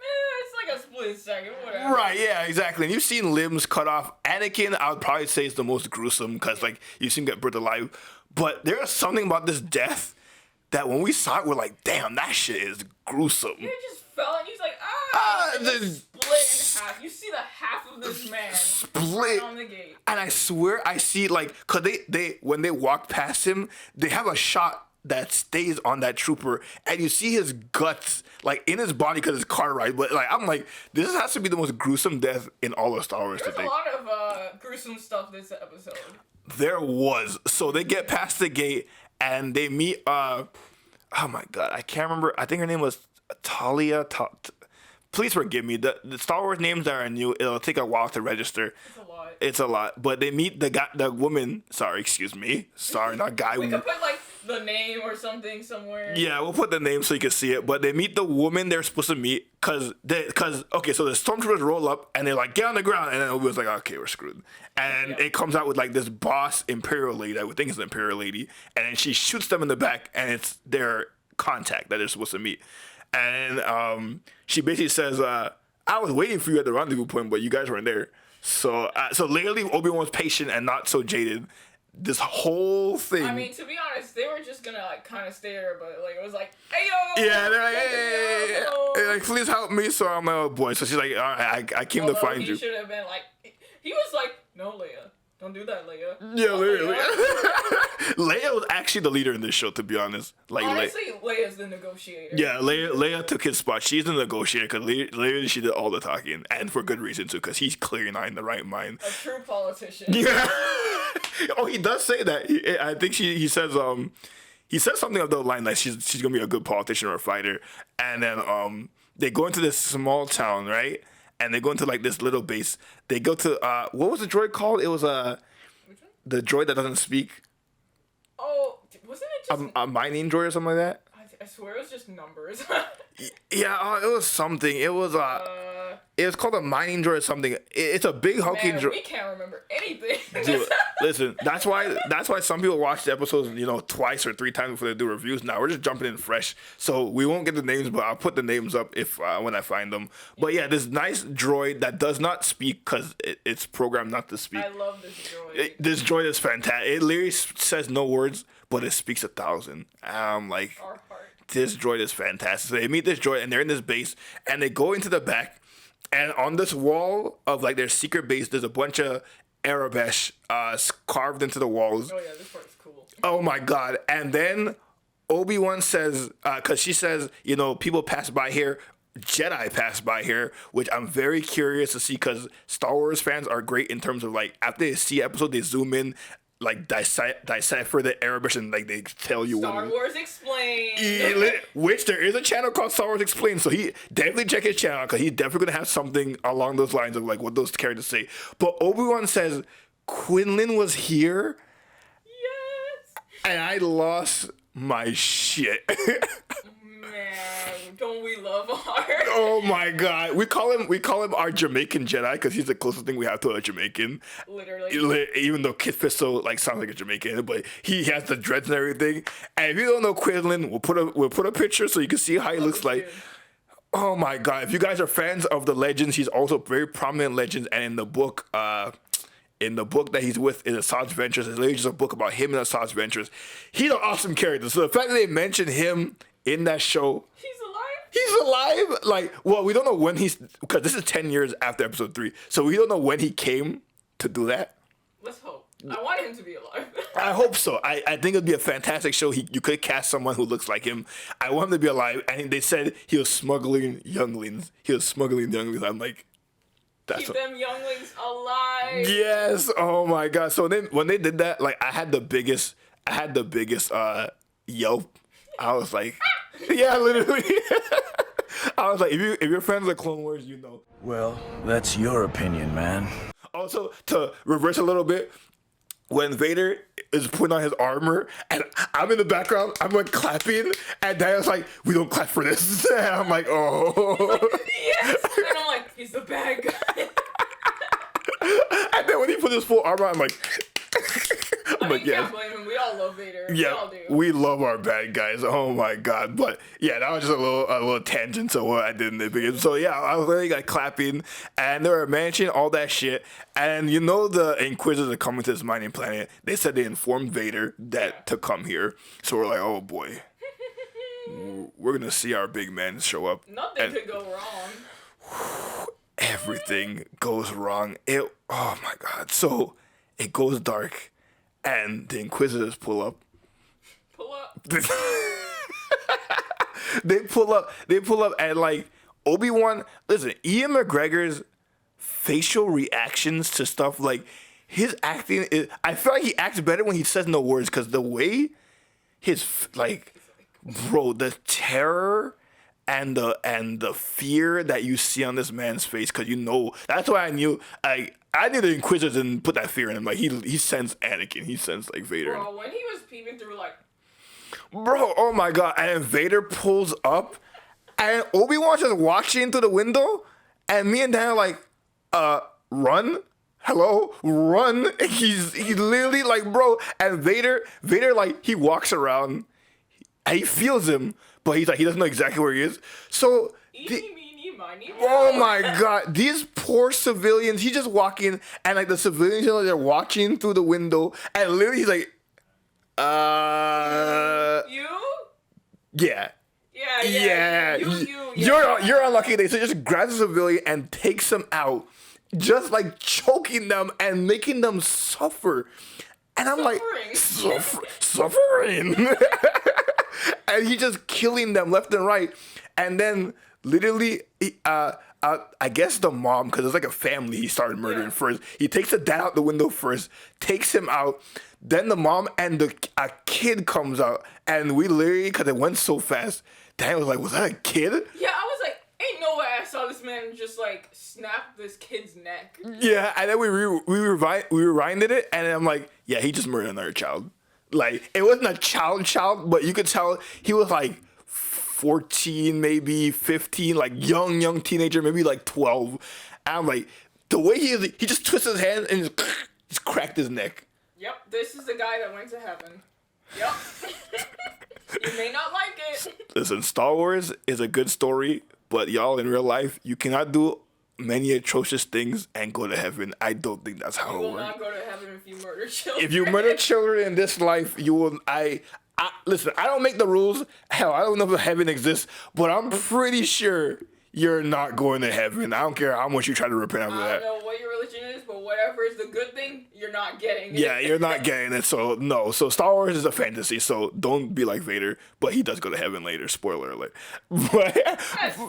S2: a split second, whatever.
S1: Right? Yeah, exactly. And you've seen limbs cut off. Anakin, I would probably say is the most gruesome because like you see him get burned alive. But there is something about this death that when we saw it, we're like, damn, that shit is gruesome.
S2: He just fell and he's like, and split in half. You see the half of this man
S1: split
S2: on the gate.
S1: And I swear I see like, cause they when they walk past him, they have a shot that stays on that trooper, and you see his guts like in his body because it's car ride. But like I'm like, this has to be the most gruesome death in all of Star Wars
S2: There's
S1: today.
S2: a lot of gruesome stuff this episode.
S1: There was. So they get past the gate and they meet. Oh my God, I can't remember. I think her name was Talia. Please forgive me. The Star Wars names that are new, it'll take a while to register. It's a lot. But they meet the woman. Sorry, excuse me. Sorry, not guy.
S2: We could put like the name or something somewhere.
S1: Yeah, we'll put the name so you can see it. But they meet the woman they're supposed to meet because okay, so the stormtroopers roll up and they're like, get on the ground, and then Obi-Wan's like, okay, we're screwed. And it comes out with like this boss Imperial lady. I would think it's an Imperial lady, and then she shoots them in the back, and it's their contact that they're supposed to meet. And she basically says, I was waiting for you at the rendezvous point, but you guys weren't there. So literally Obi-Wan's patient and not so jaded. This whole thing.
S2: I mean, to be honest, they were just gonna like kind of stay there, but like it was like, hey yo.
S1: Yeah, they're like, hey, they're like, please help me. So I'm like, oh boy. So she's like, all right, I came to find you.
S2: He should have been like, he was like, no, Leia. Don't do that, Leia.
S1: Yeah, literally. Leia was actually the leader in this show, to be honest. Like,
S2: honestly, Leia's the negotiator.
S1: Yeah, Leia took his spot. She's the negotiator because literally she did all the talking, and for good reason too, because he's clearly not in the right mind.
S2: A true politician.
S1: Yeah. Oh, he does say that. I think he says something of the line like she's gonna be a good politician or a fighter, and then they go into this small town, right? And they go into like this little base. They go to what was the droid called? It was the droid that doesn't speak.
S2: Oh, wasn't it just
S1: a mining droid or something like that?
S2: I swear it was just numbers.
S1: Yeah, it was something. It was It's called a mining droid or something. It's a big hulking droid.
S2: We can't remember anything.
S1: Dude, listen, that's why some people watch the episodes, twice or 3 times before they do reviews. Now we're just jumping in fresh, so we won't get the names, but I'll put the names up if when I find them. But yeah, this nice droid that does not speak because it's programmed not to speak.
S2: I love this droid.
S1: This droid is fantastic. It literally says no words, but it speaks 1,000. I'm like,
S2: Our heart.
S1: this droid is fantastic. So they meet this droid and they're in this base and they go into the back. And on this wall of like their secret base, there's a bunch of Arabesh carved into the walls.
S2: Oh yeah, this part's cool.
S1: Oh my god! And then Obi Wan says, because she says, people pass by here, Jedi pass by here, which I'm very curious to see because Star Wars fans are great in terms of like after they see episode, they zoom in. Like decipher the Arabic and like they tell you
S2: Star
S1: what.
S2: Wars Explained.
S1: Which there is a channel called Star Wars Explained, so he definitely check his channel because he's definitely gonna have something along those lines of like what those characters say. But Obi-Wan says Quinlan was here,
S2: Yes.
S1: and I lost my shit.
S2: Man, don't we love art?
S1: Oh my god, we call him our Jamaican Jedi because he's the closest thing we have to a Jamaican.
S2: Literally.
S1: Even though Kit Fisto like sounds like a Jamaican, but he has the dreads and everything. And if you don't know Quinlan, we'll put a picture so you can see how he looks like. Oh my god! If you guys are fans of the Legends, he's also very prominent Legends, and in the book that he's with in Asajj Ventress, it's literally just a book about him and Asajj Ventress. He's an awesome character. So the fact that they mention him in that show, he's alive. Like, well, we don't know when because this is 10 years after episode 3, so we don't know when he came to do that.
S2: Let's hope. I want him to be alive.
S1: I hope so. I think it'd be a fantastic show. You could cast someone who looks like him. I want him to be alive. And they said he was smuggling younglings. I'm like,
S2: Keep them younglings alive.
S1: Yes. Oh my god. So then when they did that, like I had the biggest yelp. I was like, yeah, literally. I was like, if you're fans of Clone Wars, you know.
S3: Well, that's your opinion, man.
S1: Also, to reverse a little bit, when Vader is putting on his armor, and I'm in the background, I'm like clapping, and Daniel's like, we don't clap for this. And I'm like, oh.
S2: Yes. And I'm like, he's the bad guy.
S1: And then when he put his full armor on, I'm like,
S2: you can't blame him. We all love Vader.
S1: Yeah,
S2: we all do.
S1: we love our bad guys. Oh my god! But yeah, that was just a little tangent to what I did in the beginning. So yeah, I was really like clapping, and they were mentioning all that shit. And the Inquisitors are coming to this mining planet. They said they informed Vader that to come here. So we're like, oh boy, we're gonna see our big man show up.
S2: Nothing could go wrong.
S1: Everything goes wrong. Oh my god! So it goes dark. And the Inquisitors pull up.
S2: Pull up.
S1: They pull up, and like Obi Wan. Listen, Ian McGregor's facial reactions to stuff, like his acting is. I feel like he acts better when he says no words, because the way the terror and the fear that you see on this man's face, because that's why I knew the Inquisitors didn't put that fear in him. Like he sensed Anakin, he sensed like Vader.
S2: Bro, when he was peeping through, like,
S1: bro, oh my god! And then Vader pulls up, and Obi-Wan's just watching through the window, and me and Dan are like, run. Hello, run. He's literally like, bro, and Vader like he walks around, and he feels him, but he's like he doesn't know exactly where he is. So oh my god, these poor civilians, he's just walking, and like the civilians they're watching through the window, and literally he's like,
S2: you?
S1: Yeah.
S2: Yeah.
S1: You're unlucky. So he just grabs a civilian and takes them out, just like choking them and making them suffer. And I'm like, suffering. And he's just killing them left and right. And then literally, I guess the mom, because it's like a family he started murdering first. He takes the dad out the window first, takes him out. Then the mom and a kid comes out. And we literally, because it went so fast, Dad was like, was that a kid?
S2: Yeah, I was like, ain't no way I saw this man just like snap this kid's neck.
S1: Yeah, and then we rewinded it, and I'm like, yeah, he just murdered another child. Like, it wasn't a child, but you could tell he was like 14, maybe 15, like young teenager, maybe like 12. And I'm like, the way he just twists his hand and just cracked his neck.
S2: Yep, this is the guy that went to heaven. Yep. You may not like it.
S1: Listen, Star Wars is a good story, but y'all, in real life, you cannot do many atrocious things and go to heaven. I don't think that's how
S2: You
S1: it
S2: will
S1: works.
S2: not go to heaven if you murder children.
S1: If you murder children in this life, you will. Listen, I don't make the rules. Hell, I don't know if heaven exists, but I'm pretty sure you're not going to heaven. I don't care how much you try to repent after
S2: I
S1: that.
S2: don't know what your religion is, but whatever is the good thing, you're not getting it.
S1: Yeah, you're not getting it. So no. So Star Wars is a fantasy. So don't be like Vader. But he does go to heaven later. Spoiler alert. But
S2: That's fine.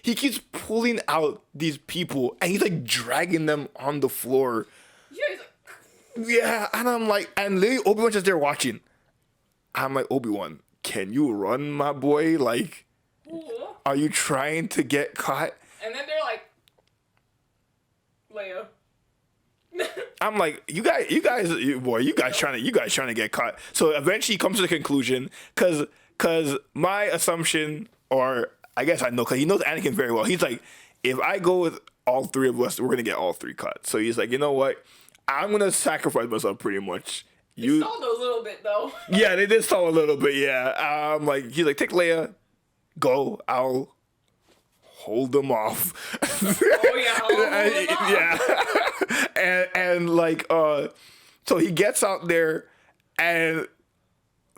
S1: he keeps pulling out these people and he's like dragging them on the floor.
S2: Yeah, he's like,
S1: Yeah, and I'm like, and literally Obi Wan's just there watching. I'm like, Obi Wan, can you run, my boy? Like,
S2: cool.
S1: are you trying to get caught?
S2: And then they're like, Leia.
S1: I'm like, you guys trying to get caught. So eventually he comes to the conclusion, cause my assumption, or I guess I know, cause he knows Anakin very well. He's like, if I go with all three of us, we're gonna get all three caught. So he's like, you know what? I'm gonna sacrifice myself pretty much.
S2: You stalled a little bit though.
S1: Yeah, they did stall a little bit. Yeah, he's like, take Leia, go. I'll hold them off.
S2: Oh yeah, I'll hold them off.
S1: Yeah, and like, so he gets out there, and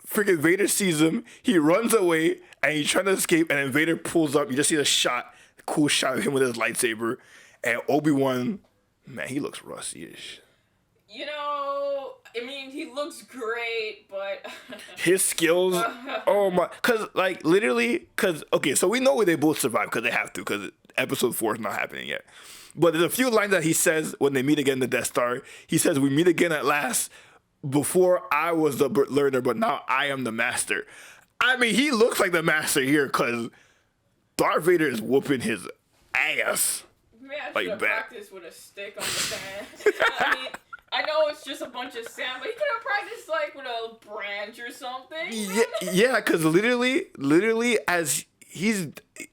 S1: freaking Vader sees him. He runs away, and he's trying to escape. And then Vader pulls up. You just see a cool shot of him with his lightsaber, and Obi-Wan, man, he looks rusty-ish.
S2: You know, I mean, he looks great, but
S1: his skills, oh my, okay, so we know where they both survive because they have to, because episode 4 is not happening yet. But there's a few lines that he says when they meet again in the Death Star. He says, we meet again at last. Before I was the learner, but now I am the master. I mean, he looks like the master here because Darth Vader is whooping his ass.
S2: Man, I
S1: Like
S2: should have
S1: that.
S2: practiced with a stick on the sand. I mean, I know it's just a bunch of sand, but he could have practiced like with a branch or something.
S1: Yeah, because literally, as he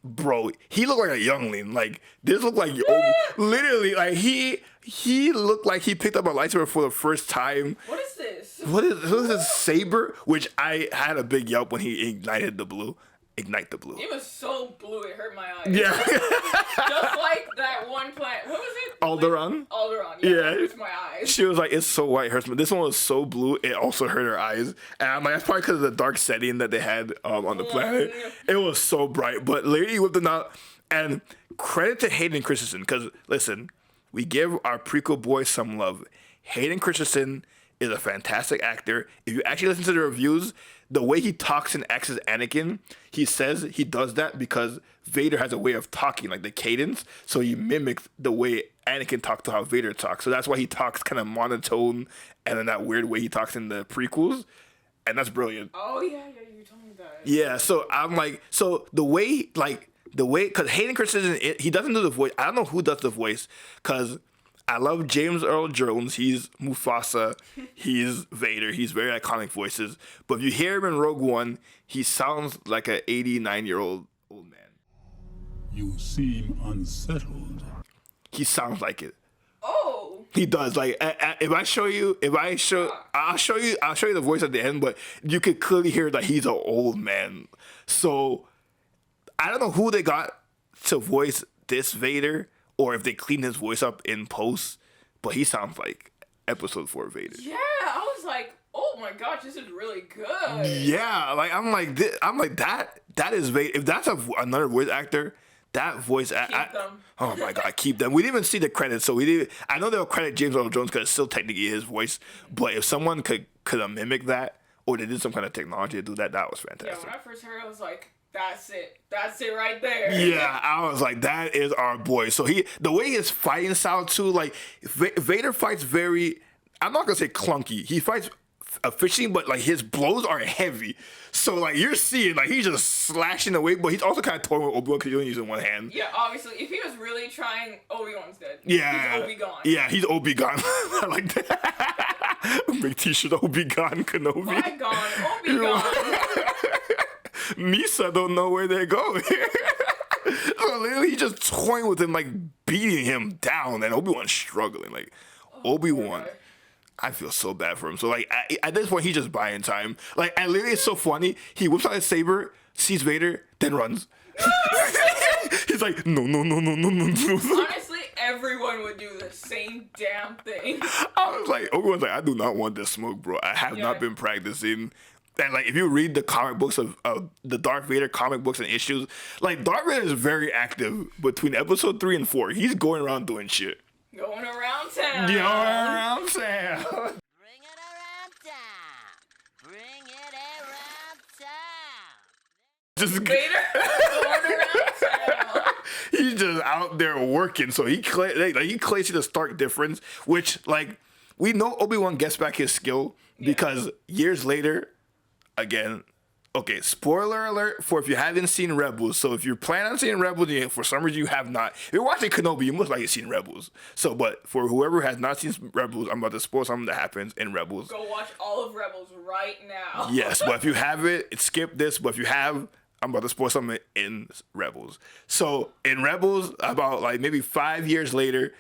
S1: looked like a youngling. Like, this looked like, literally, like, he looked like he picked up a lightsaber for the first time.
S2: What is this?
S1: What is this saber? Which I had a big yelp when he ignited the blue. Ignite the blue.
S2: It was so blue, it hurt my eyes.
S1: Yeah.
S2: Just like that one planet. What was it?
S1: Alderaan?
S2: Alderaan,
S1: Yeah.
S2: It hurts my eyes.
S1: She was like, it's so white, it hurts me. This one was so blue, it also hurt her eyes. And I'm like, that's probably because of the dark setting that they had on the planet. It was so bright. But Lady whipped them out. And credit to Hayden Christensen, because, listen, we give our prequel boys some love. Hayden Christensen is a fantastic actor. If you actually listen to the reviews, the way he talks and acts as Anakin, he says he does that because Vader has a way of talking, like the cadence. So he mimics the way Anakin talked to how Vader talks. So that's why he talks kind of monotone and in that weird way he talks in the prequels. And that's brilliant.
S2: Oh, yeah, you told me that.
S1: Yeah, so I'm like, because Hayden Christensen, he doesn't do the voice. I don't know who does the voice, because I love James Earl Jones. He's Mufasa. He's Vader. He's very iconic voices. But if you hear him in Rogue One, he sounds like an 89-year-old old man.
S3: You seem unsettled.
S1: He sounds like it.
S2: Oh.
S1: He does. Like, I'll show you the voice at the end, but you could clearly hear that he's an old man. So I don't know who they got to voice this Vader, or if they clean his voice up in post, but he sounds like episode 4 Vader.
S2: Yeah, I was like, oh my gosh, this is really good.
S1: Yeah, like I'm like that is Vader. If that's another voice actor, that voice
S2: them.
S1: Oh my god, keep them. We didn't even see the credits, so we didn't. I know they'll credit James Earl Jones because it's still technically his voice, but if someone could mimic that, or they did some kind of technology to do that, that was fantastic.
S2: Yeah, when I first heard it, I was like, that's it right there.
S1: Yeah, I was like, that is our boy. So the way his fighting style too, like Vader fights very, I'm not gonna say clunky. He fights efficiently, but like his blows are heavy. So like you're seeing like he's just slashing away, but he's also kind of toying with Obi-Wan because he's only using one hand.
S2: Yeah, obviously, if he was really trying, Obi-Wan's dead.
S1: Yeah,
S2: He's Obi-Gon.
S1: Yeah, he's Obi-Gon. I like that. Big T-shirt, Obi Wan Kenobi.
S2: My God, Obi-Wan.
S1: Misa don't know where they're going. So literally, he just toying with him, like beating him down, and Obi-Wan's struggling. Like Obi-Wan,
S2: okay.
S1: I feel so bad for him. So like at this point, he's just buying time. Like, and literally, it's so funny. He whips out his saber, sees Vader, then runs. He's like, no.
S2: Honestly, everyone would do the same damn thing.
S1: I was like, Obi-Wan's like, I do not want this smoke, bro. I have not been practicing. And like, if you read the comic books of the Darth Vader comic books and issues, like Darth Vader is very active between episode 3 and 4. He's going around doing shit.
S2: Going around town.
S1: Going around town.
S5: Bring it around town. Bring it around town.
S1: Just
S2: Vader going around town.
S1: he's just out there working. So he claims the stark difference, which like we know Obi-Wan gets back his skill because years later. Again, okay, spoiler alert for if you haven't seen Rebels. So if you're planning on seeing Rebels, and for some reason you have not, if you're watching Kenobi, you must likely seen Rebels. So, but for whoever has not seen Rebels, I'm about to spoil something that happens in Rebels.
S2: Go watch all of Rebels right now.
S1: Yes, but if you haven't, skip this. But if you have, I'm about to spoil something in Rebels. So in Rebels, about like maybe 5 years later,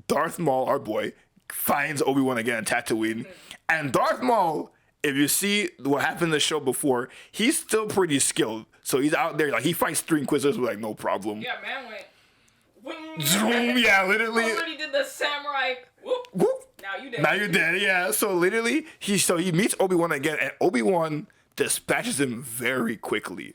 S1: Darth Maul, our boy, finds Obi-Wan again on Tatooine. And Darth Maul, if you see what happened in the show before, he's still pretty skilled. So he's out there, like, he fights 3 Inquisitors with, like, no problem.
S2: Yeah, man went.
S1: Zoom, yeah, literally.
S2: Already did the samurai. Whoop.
S1: Whoop.
S2: Now you dead.
S1: Now you're dead, yeah. So literally, he meets Obi-Wan again, and Obi-Wan dispatches him very quickly.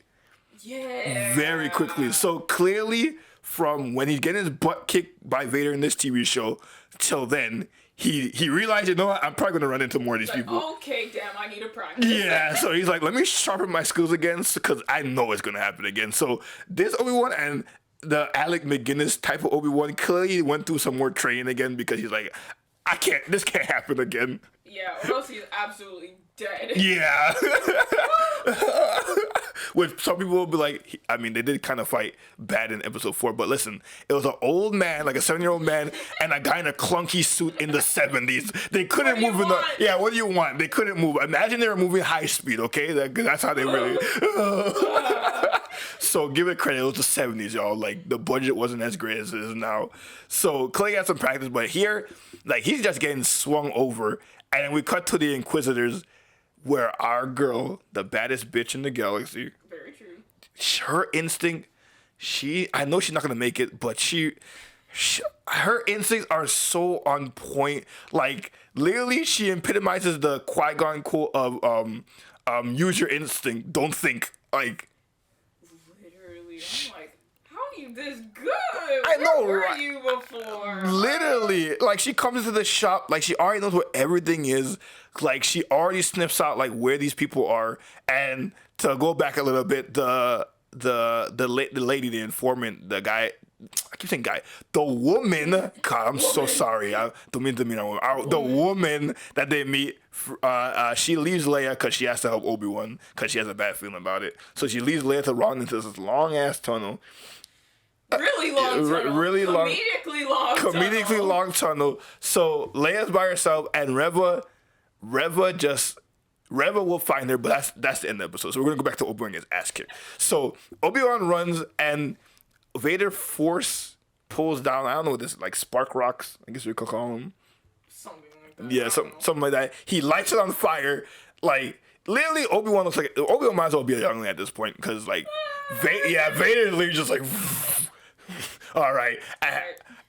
S2: Yeah.
S1: Very quickly. So clearly, from when he's getting his butt kicked by Vader in this TV show till then, he realized, you know what, I'm probably going to run into more of these people.
S2: Okay, damn, I need to practice.
S1: Yeah, so he's like, let me sharpen my skills again because I know it's going to happen again. So this Obi-Wan and the Alec McGuinness type of Obi-Wan clearly went through some more training again because he's like, this can't happen again.
S2: Yeah, or else he's absolutely dead.
S1: Yeah. Which some people will be like, I mean, they did kind of fight bad in episode 4, but listen, it was an old man, like a 7-year-old man, and a guy in a clunky suit in the 70s. They couldn't move in the. Yeah, what do you want? They couldn't move. Imagine they were moving high speed, okay? That's how they really. So give it credit, it was the 70s, y'all. Like, the budget wasn't as great as it is now. So Clay had some practice, but here, like, he's just getting swung over. And then we cut to the Inquisitors, where our girl, the baddest bitch in the galaxy,
S2: Very true.
S1: her instinct, I know she's not gonna make it, but her instincts are so on point. Like, literally, she epitomizes the Qui-Gon quote of use your instinct, don't think. Like,
S2: Literally, I'm like, how are you this good?
S1: I know,
S2: Where
S1: right?
S2: were you before?
S1: literally, like, she comes into the shop, like, she already knows where everything is. Like, she already sniffs out, like, where these people are. And to go back a little bit, the lady, the informant, the guy, I keep saying guy, the woman, God, I'm so sorry. I don't mean to mean that woman. The woman that they meet, she leaves Leia because she has to help Obi-Wan because she has a bad feeling about it. So she leaves Leia to run into this long-ass tunnel.
S2: Really long tunnel.
S1: Really long.
S2: Comedically long tunnel.
S1: So Leia's by herself, and Reva will find her, but that's the end of the episode. So we're gonna go back to Obi-Wan gets ass kicked. So Obi-Wan runs, and Vader force pulls down. I don't know what this is, like spark rocks, I guess we could call them.
S2: Something like that.
S1: Yeah, something like that. He lights it on fire. Like, literally, Obi-Wan looks like Obi-Wan might as well be a youngling at this point because like, Vader is literally just like, all right,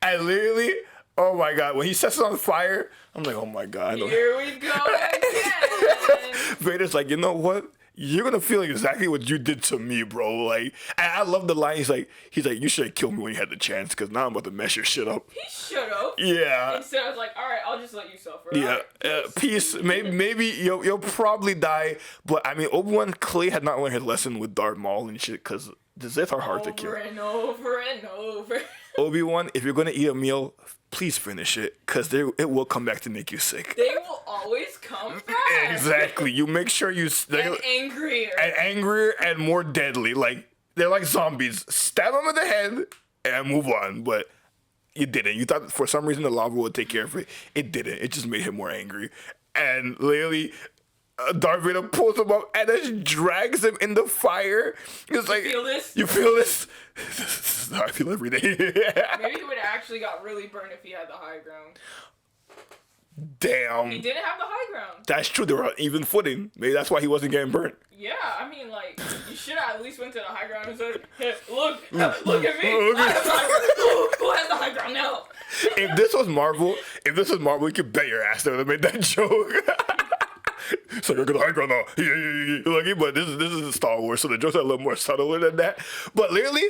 S1: and literally. Oh my God, when he sets it on fire, I'm like, oh my God.
S2: Here we go again.
S1: Vader's like, you know what? You're gonna feel exactly what you did to me, bro. Like, and I love the line. He's like, you should have killed me when you had the chance, because now I'm about to mess your shit up.
S2: He should have.
S1: Yeah.
S2: Instead, I was like, all right, I'll just let you suffer.
S1: Yeah.
S2: Right,
S1: Peace. Maybe you'll probably die, but I mean, Obi-Wan clearly had not learned his lesson with Darth Maul and shit, because the Sith are hard to kill.
S2: Over and over and over.
S1: Obi-Wan, if you're gonna eat a meal, please finish it, because it will come back to make you sick.
S2: They will always come back.
S1: Exactly. You make sure you
S2: And angrier.
S1: And angrier and more deadly. Like, they're like zombies. Stab them in the head and move on. But you didn't. You thought for some reason the lava would take care of it. It didn't. It just made him more angry. and literally Darth Vader pulls him up and then drags him in the fire. It's like,
S2: feel this?
S1: You feel this? This is how I feel every day.
S2: Maybe he would have actually got really burned if he had the high ground.
S1: Damn.
S2: He didn't have the high ground.
S1: That's true. They were on even footing. Maybe that's why he wasn't getting burnt.
S2: Yeah, I mean, like, you should have at least went to the high ground and said, hey, look at me. I have the high ground. Who has the high ground now?
S1: If this was Marvel, you could bet your ass they would have made that joke. So you're gonna high ground now. Like, but this is Star Wars, so the jokes are a little more subtler than that. But literally,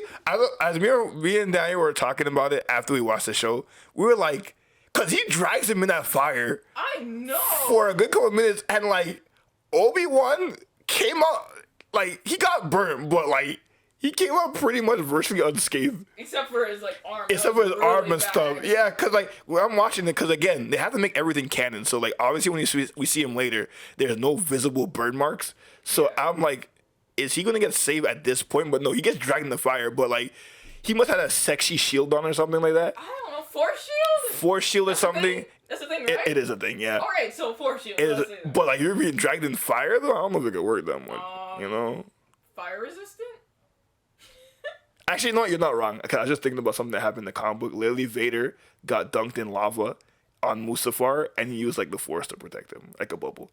S1: as me and Daniel were talking about it after we watched the show, we were like, cause he drags him in that fire.
S2: I know.
S1: For a good couple of minutes, and like Obi Wan came out, like he got burnt, but like he came out pretty much virtually unscathed.
S2: Except for his like arm.
S1: Except for his
S2: really
S1: arm and
S2: bad.
S1: stuff. Yeah, because like when I'm watching it, because again, they have to make everything canon. So like obviously when we see him later, there's no visible burn marks. So I'm like, is he gonna get saved at this point? But no, he gets dragged in the fire. But like he must have a sexy shield on or something like that.
S2: I don't know, force shield?
S1: Force shield or something.
S2: That's the thing, right?
S1: It is a thing, yeah.
S2: Alright, so force shield.
S1: But like you're being dragged in fire though. I don't know if it could work that much. You know.
S2: Fire resistant?
S1: Actually, no, you're not wrong. Cause I was just thinking about something that happened in the comic book. Literally, Vader got dunked in lava on Mustafar, and he used like the Force to protect him, like a bubble.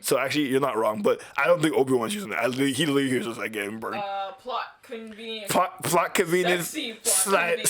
S1: So actually, you're not wrong. But I don't think Obi-Wan's using that. He literally was just like getting burned.
S2: Plot convenience.
S1: Plot convenience.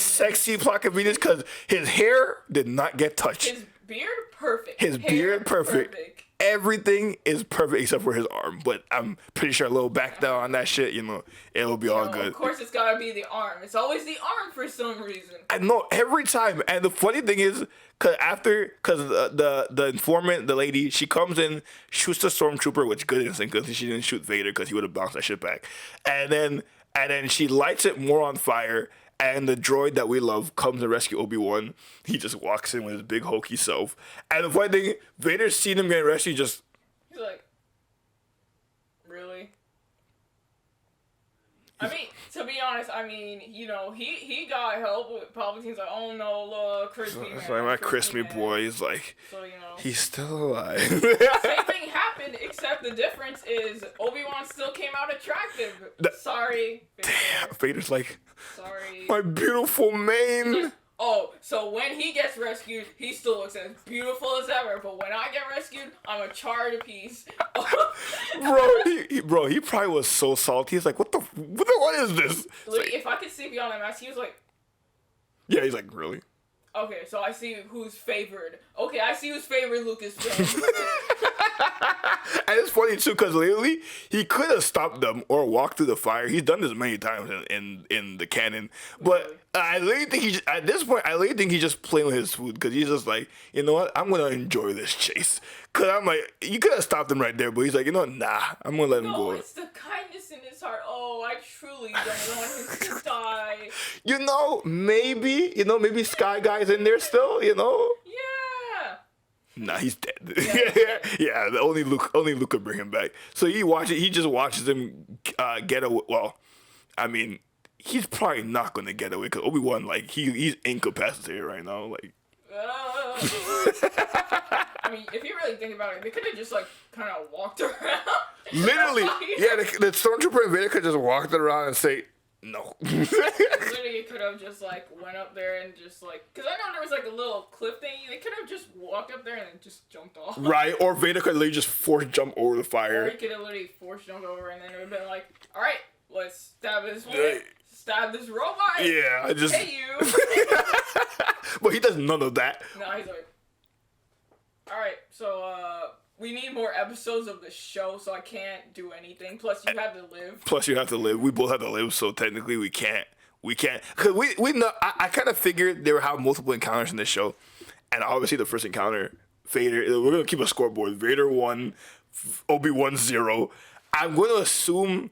S1: Sexy plot convenience. Because his hair did not get touched.
S2: His beard perfect.
S1: His beard perfect. Everything is perfect except for his arm, but I'm pretty sure a little back down on that shit, you know, it'll be all good.
S2: Of course, it's gotta be the arm. It's always the arm for some reason.
S1: I know every time, and the funny thing is, cause the informant, the lady, she comes in, shoots the stormtrooper, which good instinct because she didn't shoot Vader because he would have bounced that shit back, and then she lights it more on fire. And the droid that we love comes to rescue Obi-Wan. He just walks in with his big hokey self. And the funny thing, Vader's seen him getting rescued,
S2: He's like, really? I mean, to be honest, you know, he got help with Palpatine's like, oh no, crispy man.
S1: It's like my crispy boy is like,
S2: so, you know,
S1: he's still alive.
S2: Same thing happened, except the difference is Obi-Wan still came out attractive. Sorry. Vader.
S1: Damn, Vader's like,
S2: sorry.
S1: my beautiful mane.
S2: Oh, so when he gets rescued, he still looks as beautiful as ever. But when I get rescued, I'm a charred piece.
S1: Bro, he probably was so salty. He's like, what is this?
S2: Like, if I could see beyond that mask, he was like,
S1: yeah, he's like, really?
S2: Okay, so I see who's favored. Okay, I see who's favored Lucasfilm.
S1: And it's funny too, because literally he could have stopped them or walked through the fire. He's done this many times in the canon, but I literally think at this point he's just playing with his food because he's just like, you know what, I'm gonna enjoy this chase. Cause I'm like, you could have stopped him right there, but he's like, you know what, nah, I'm gonna let him go.
S2: It's the kindness in his heart. Oh, I truly don't want him to die.
S1: You know, maybe Sky Guy's in there still. You know.
S2: Yeah.
S1: Nah, he's dead. Yeah, only Luke could bring him back. So he just watches him get away. Well, I mean, he's probably not gonna get away because Obi-Wan, like, he's incapacitated right now. Like,
S2: I mean, if you really think about it, they could have just like kind of walked around.
S1: Literally, yeah, the stormtrooper and Vader could just walked around and say no.
S2: Literally, could have just like went up there and just like, because I know there was like a little cliff thing. They could have just walked up there and then just jumped off.
S1: Right, or Vader could literally just force jump over the fire.
S2: Or he could have literally force jumped over and then it would have been like, all right, let's stab this one. Stab this robot.
S1: Yeah, I just.
S2: Hey you.
S1: But he does none of that.
S2: No, he's like, all right, so we need more episodes of the show, so I can't do anything. Plus, you have to live. We both have to live, so technically we can't. Cause we know. I kind of figured they would have multiple encounters in this show, and obviously the first encounter, Vader. We're gonna keep a scoreboard. Vader 1, Obi-Wan 0. I'm gonna assume.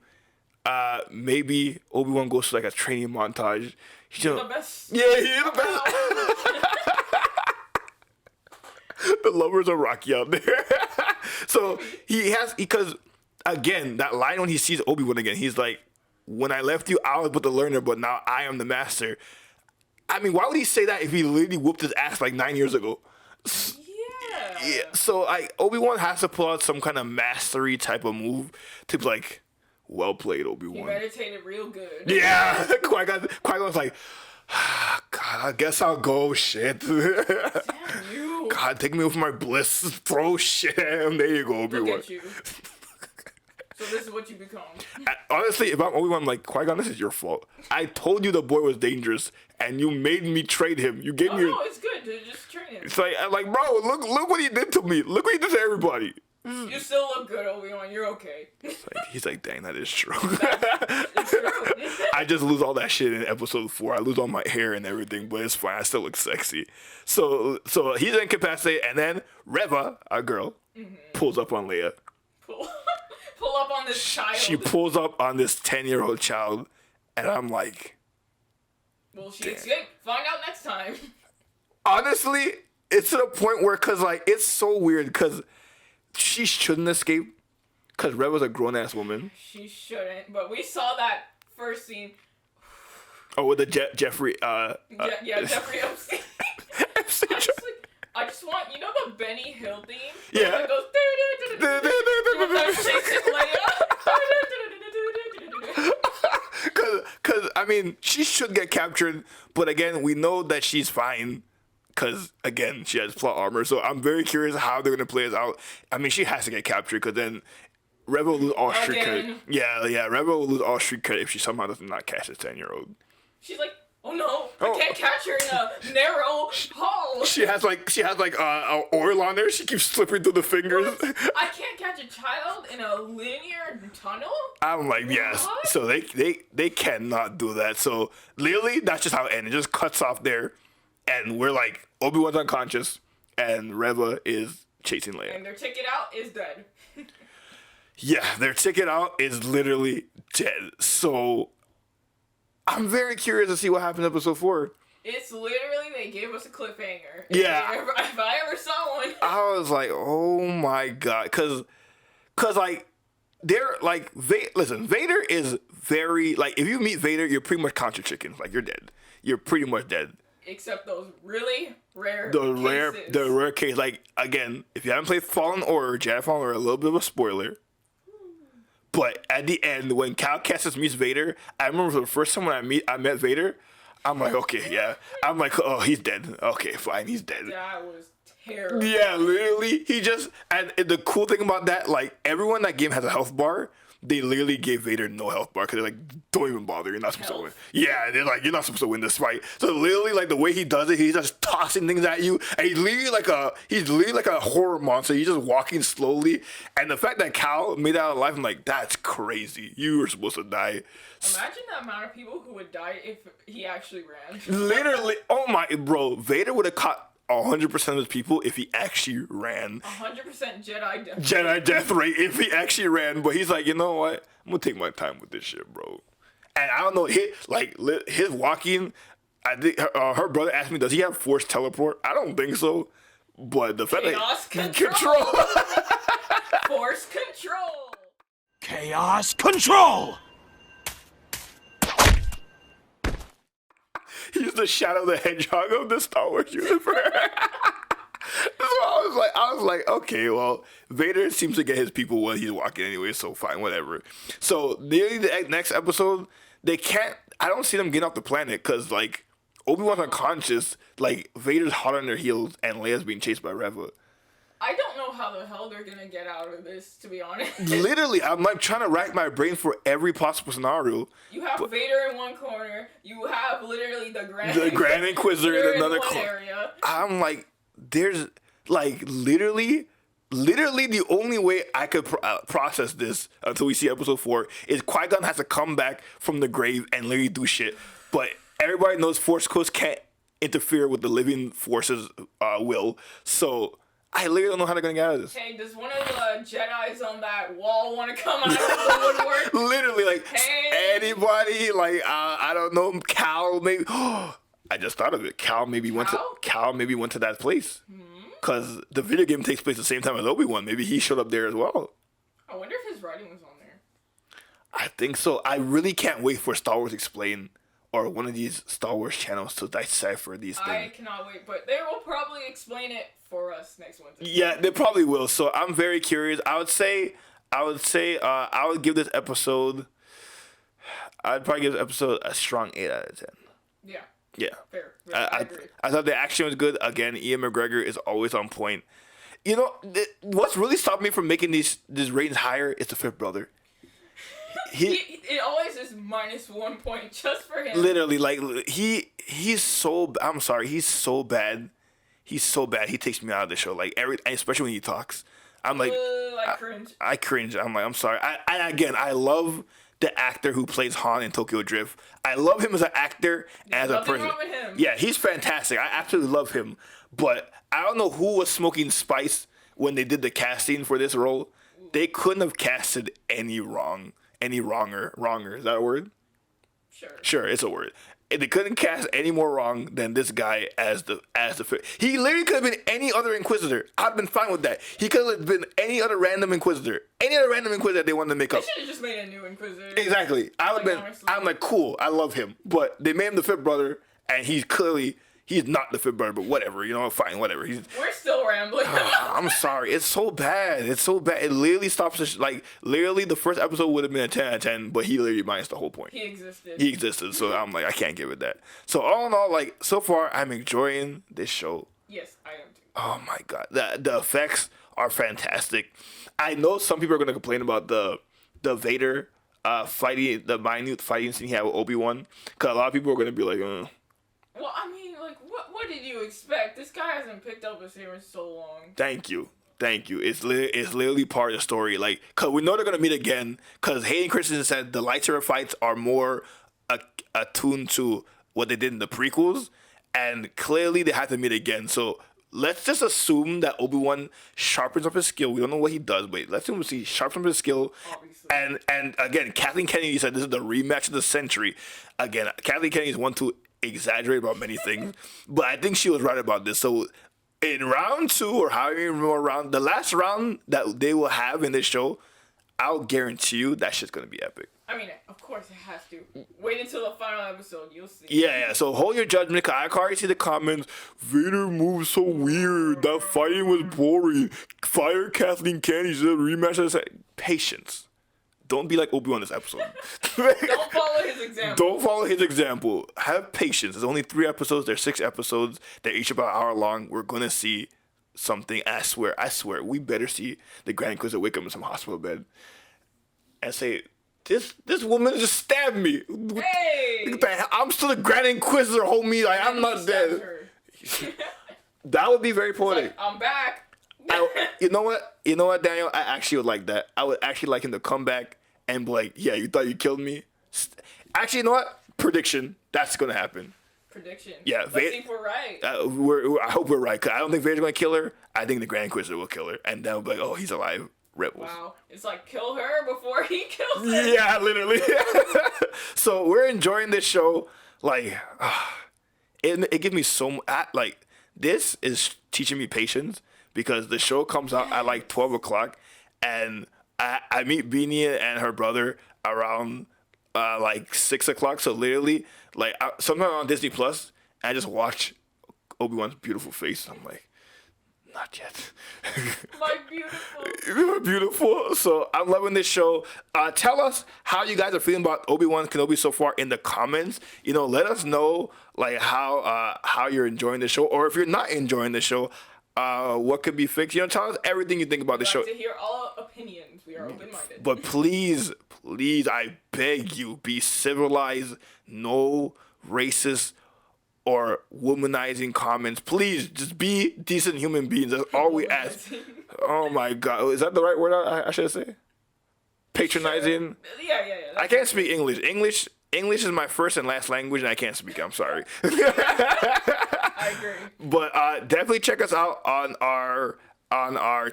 S2: Maybe Obi-Wan goes to like a training montage. He's the best.
S1: Yeah, he's the best. The lovers are rocky out there. So because again, that line when he sees Obi-Wan again, he's like, when I left you, I was but the learner, but now I am the master. I mean, why would he say that if he literally whooped his ass like 9 years ago?
S2: Yeah.
S1: Yeah. So Obi Wan has to pull out some kind of mastery type of move to be like, well played, Obi Wan.
S2: He meditated real good.
S1: Yeah. Qui-Gon's like, God, I guess I'll go. Shit.
S2: Damn you.
S1: God, take me with my bliss. Throw shit at him. There you go, Obi Wan.
S2: Look at you. So this is what you become.
S1: Honestly, if I'm Obi Wan, like, Qui-Gon, this is your fault. I told you the boy was dangerous, and you made me trade him. You gave me.
S2: No, it's good to just train him.
S1: It's like, I'm like, bro, look what he did to me. Look what he did to everybody.
S2: You still look good, Obi-Wan. You're okay.
S1: He's like, dang, that is true.
S2: It's true.
S1: I just lose all that shit in episode 4. I lose all my hair and everything, but it's fine. I still look sexy. So he's incapacitated, and then Reva, our girl, pulls up on Leia.
S2: Pull up on this child.
S1: She pulls up on this 10-year-old child, and I'm like,
S2: will she escape? Find out next time.
S1: Honestly, it's to the point where, cause like, it's so weird, cause she shouldn't escape, cause Reva's a grown-ass woman.
S2: She shouldn't, but we saw that first scene.
S1: Oh, with the Jeffrey,
S2: Jeffrey Epstein. I just want, the Benny Hill theme?
S1: Yeah.
S2: It goes,
S1: Cause I mean, she should get captured, but again, we know that she's fine. Cause again, she has plot armor, so I'm very curious how they're gonna play this out. I mean, she has to get captured, cause then Reva will lose all street credit. Yeah, Reva will lose all street credit if she somehow does not catch this 10-year-old.
S2: She's like, oh no, I can't catch her in a narrow hall.
S1: She has oil on there. She keeps slipping through the fingers.
S2: I can't catch a child in a linear tunnel?
S1: I'm like, yes.
S2: What?
S1: So they cannot do that. So literally, that's just how it ended. It just cuts off there. And we're like, Obi-Wan's unconscious, and Reva is chasing Leia.
S2: And their ticket out is dead.
S1: Yeah, their ticket out is literally dead. So I'm very curious to see what happens in episode 4.
S2: It's literally, they gave us a cliffhanger.
S1: Yeah.
S2: If I ever saw one.
S1: I was like, oh my God. Cause like, they're like, listen, Vader is very, like, if you meet Vader, you're pretty much contra chicken. Like, you're dead. You're pretty much dead.
S2: Except those really rare cases.
S1: The rare case. Like, again, if you haven't played Fallen Order, Jedi Fallen Order, a little bit of a spoiler. But at the end, when Cal Kestis meets Vader, I remember the first time when I met Vader, I'm like, okay, yeah. I'm like, oh, he's dead. Okay, fine, he's dead.
S2: That was terrible.
S1: Yeah, literally, and the cool thing about that, like, everyone in that game has a health bar. They literally gave Vader no health bar because they're like, don't even bother. You're not supposed to win. Yeah, they're like, you're not supposed to win this fight. So literally, like, the way he does it, he's just tossing things at you. And he's literally like a horror monster. He's just walking slowly. And the fact that Cal made it out alive, I'm like, that's crazy. You were supposed to die.
S2: Imagine the amount of people who would die if he actually ran.
S1: Literally, oh my, bro, Vader would have caught 100% of his people if he actually ran.
S2: 100% Jedi death.
S1: Jedi death rate if he actually ran. But he's like, you know what? I'm gonna take my time with this shit, bro. And I don't know, his walking. I think her brother asked me, does he have force teleport? I don't think so. But the fact
S2: Chaos
S1: that
S2: control. Force control.
S3: Chaos control!
S1: He's the Shadow the Hedgehog of the Star Wars universe. So I was like, okay, well, Vader seems to get his people when he's walking anyway, so fine, whatever. So nearly the next episode, I don't see them getting off the planet because, like, Obi-Wan's unconscious, like, Vader's hot on their heels, and Leia's being chased by Reva.
S2: I don't know how the hell they're gonna get out of this, to be honest.
S1: Literally, I'm like trying to rack my brain for every possible scenario.
S2: You have Vader in one corner. You have literally the
S1: Grand Inquisitor in another corner. I'm like, there's like literally the only way I could process this until we see episode 4 is Qui-Gon has to come back from the grave and literally do shit. But everybody knows Force Ghosts can't interfere with the living force's will. So I literally don't know how they're gonna get out of this.
S2: Hey, does one of the Jedis on that wall want to come out of the woodwork?
S1: Literally, like,
S2: hey.
S1: Anybody, like, I don't know, Cal maybe. I just thought of it. Cal maybe went to that place. Because the video game takes place the same time as Obi-Wan. Maybe he showed up there as well.
S2: I wonder if his writing was on there.
S1: I think so. I really can't wait for Star Wars to explain or one of these Star Wars channels to decipher these things.
S2: I cannot wait, but they will probably explain it for us next Wednesday.
S1: Yeah, they probably will. So I'm very curious. I would say I would give this episode. I'd probably give this episode a strong 8 out of 10.
S2: Yeah.
S1: Yeah.
S2: Fair. I agree.
S1: I thought the action was good. Again, Ian McGregor is always on point. You know, what's really stopped me from making these ratings higher is the fifth brother.
S2: It always is -1 point just for him.
S1: Literally, like he's so. I'm sorry, he's so bad. He's so bad. He takes me out of the show. Like especially when he talks. I'm like,
S2: I cringe.
S1: I cringe. I'm like, I'm sorry. I love the actor who plays Han in Tokyo Drift. I love him as an actor and as a person.
S2: Wrong with him.
S1: Yeah, he's fantastic. I absolutely love him. But I don't know who was smoking spice when they did the casting for this role. They couldn't have casted any wronger. Is that a word? Sure, it's a word. They couldn't cast any more wrong than this guy as the he literally could have been any other Inquisitor. I've been fine with that. He could have been any other random Inquisitor. Any other random Inquisitor they wanted to make up.
S2: They should have just made a new Inquisitor.
S1: Exactly. I'm like, cool, I love him. But they made him the fifth brother, and he's not the fifth brother, but whatever, fine, whatever.
S2: We're still rambling.
S1: I'm sorry. It's so bad. It literally stops us. Like, literally, the first episode would have been a 10 out of 10, but he literally minus the whole point.
S2: He existed.
S1: So I'm like, I can't give it that. So all in all, like, so far, I'm enjoying this show.
S2: Yes, I am too.
S1: Oh my God. The effects are fantastic. I know some people are going to complain about the Vader fighting, the minute fighting scene he had with Obi Wan, because a lot of people are going to be like,
S2: Well, I mean, like, what did you expect? This guy hasn't picked up a saber in so long.
S1: Thank you. It's literally part of the story. Like, because we know they're going to meet again, because Hayden Christensen said the lightsaber fights are more attuned to what they did in the prequels, and clearly they have to meet again. So let's just assume that Obi-Wan sharpens up his skill. We don't know what he does, but let's assume he sharpens up his skill.
S2: Obviously.
S1: And again, Kathleen Kennedy said this is the rematch of the century. Again, Kathleen Kennedy is one to exaggerate about many things, but I think she was right about this. So in round 2 or however many more round, the last round that they will have in this show, I'll guarantee you that shit's gonna be epic.
S2: I mean, of course it has to. Wait until the final episode, you'll see.
S1: Yeah. So hold your judgment, cause I can already see the comments. Vader moves so weird. That fighting was boring. Fire Kathleen Kennedy. Should rematch. Patience. Don't be like Obi-Wan this episode.
S2: Don't follow his example.
S1: Have patience. There's only 3 episodes. There's 6 episodes. They're each about an hour long. We're gonna see something. I swear. We better see the Grand Inquisitor wake up in some hospital bed and say, "This woman just stabbed me.
S2: Hey!
S1: I'm still the Grand Inquisitor, homie. Like, I'm not dead." That would be very poetic.
S2: Like, I'm back.
S1: You know what, Daniel? I actually would like that. I would actually like him to come back and be like, "Yeah, you thought you killed me." Actually, you know what? Prediction. That's gonna happen.
S2: Prediction.
S1: Yeah,
S2: Let's see if we're right.
S1: I hope we're right. Cause I don't think Vader's gonna kill her. I think the Grand Inquisitor will kill her, and then we'll be like, "Oh, he's alive." Rebels.
S2: Wow. It's like, kill her before he kills her.
S1: Yeah, literally. So we're enjoying this show. Like, it gives me so much. Like, this is teaching me patience, because the show comes out at like 12 o'clock, and I meet Beanie and her brother around like 6 o'clock. So literally, like, sometime on Disney Plus, I just watch Obi-Wan's beautiful face. I'm like, not yet.
S2: My beautiful.
S1: You're beautiful. So I'm loving this show. Tell us how you guys are feeling about Obi-Wan Kenobi so far in the comments. Let us know like how you're enjoying the show, or if you're not enjoying the show, what could be fixed. Tell us everything you think about the show.
S2: To hear all opinions. We are open-minded.
S1: But please, I beg you, be civilized. No racist or womanizing comments. Please, just be decent human beings. That's all we ask. Oh my God. Is that the right word I should say? Patronizing?
S2: Sure. Yeah.
S1: I can't speak English. English is my first and last language, and I can't speak. I'm sorry.
S2: I agree.
S1: But definitely check us out on our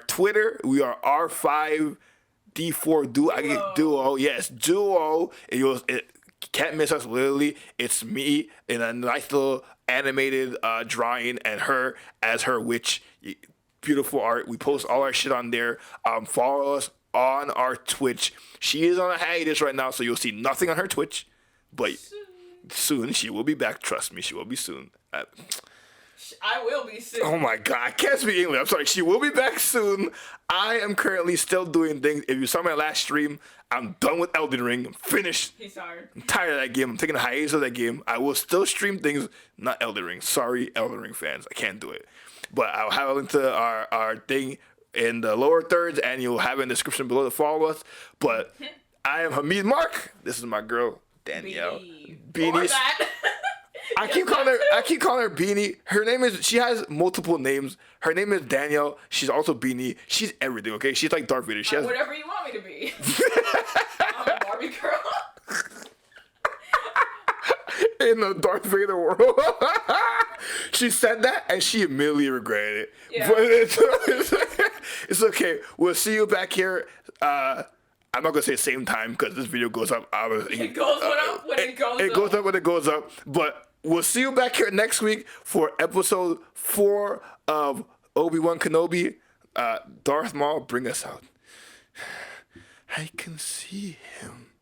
S1: Twitter. We are R5D4 Duo. Yes, Duo. It can't miss us, literally. It's me in a nice little animated drawing, and her as her witch. Beautiful art. We post all our shit on there. Follow us on our Twitch. She is on a hiatus right now, so you'll see nothing on her Twitch. But Soon, she will be back. Trust me, she will be soon.
S2: I will be soon.
S1: Oh my god, I can't speak English. I'm sorry. She will be back soon. I am currently still doing things. If you saw my last stream, I'm done with Elden Ring. I'm finished.
S2: He's tired.
S1: I'm tired of that game. I'm taking a hiatus of that game. I will still stream things, not Elden Ring. Sorry, Elden Ring fans. I can't do it. But I'll have a link to our thing in the lower thirds, and you'll have it in the description below to follow us. But I am Hamid Mark. This is my girl, Danielle. Beanie. I keep calling her Beanie. Her name is. She has multiple names. Her name is Danielle. She's also Beanie. She's everything. Okay, she's like Darth Vader. She has
S2: whatever you want me to be. I'm a Barbie girl.
S1: In the Darth Vader world. She said that and she immediately regretted it.
S2: Yeah.
S1: But it's okay. We'll see you back here. I'm not gonna say same time because this video goes up.
S2: It goes up when it goes up.
S1: It goes up when it goes up. But we'll see you back here next week for episode 4 of Obi Wan Kenobi. Darth Maul, bring us out. I can see him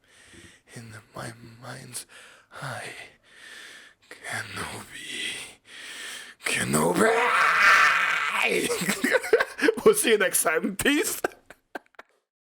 S1: in my mind's eye. Kenobi. We'll see you next time. Peace.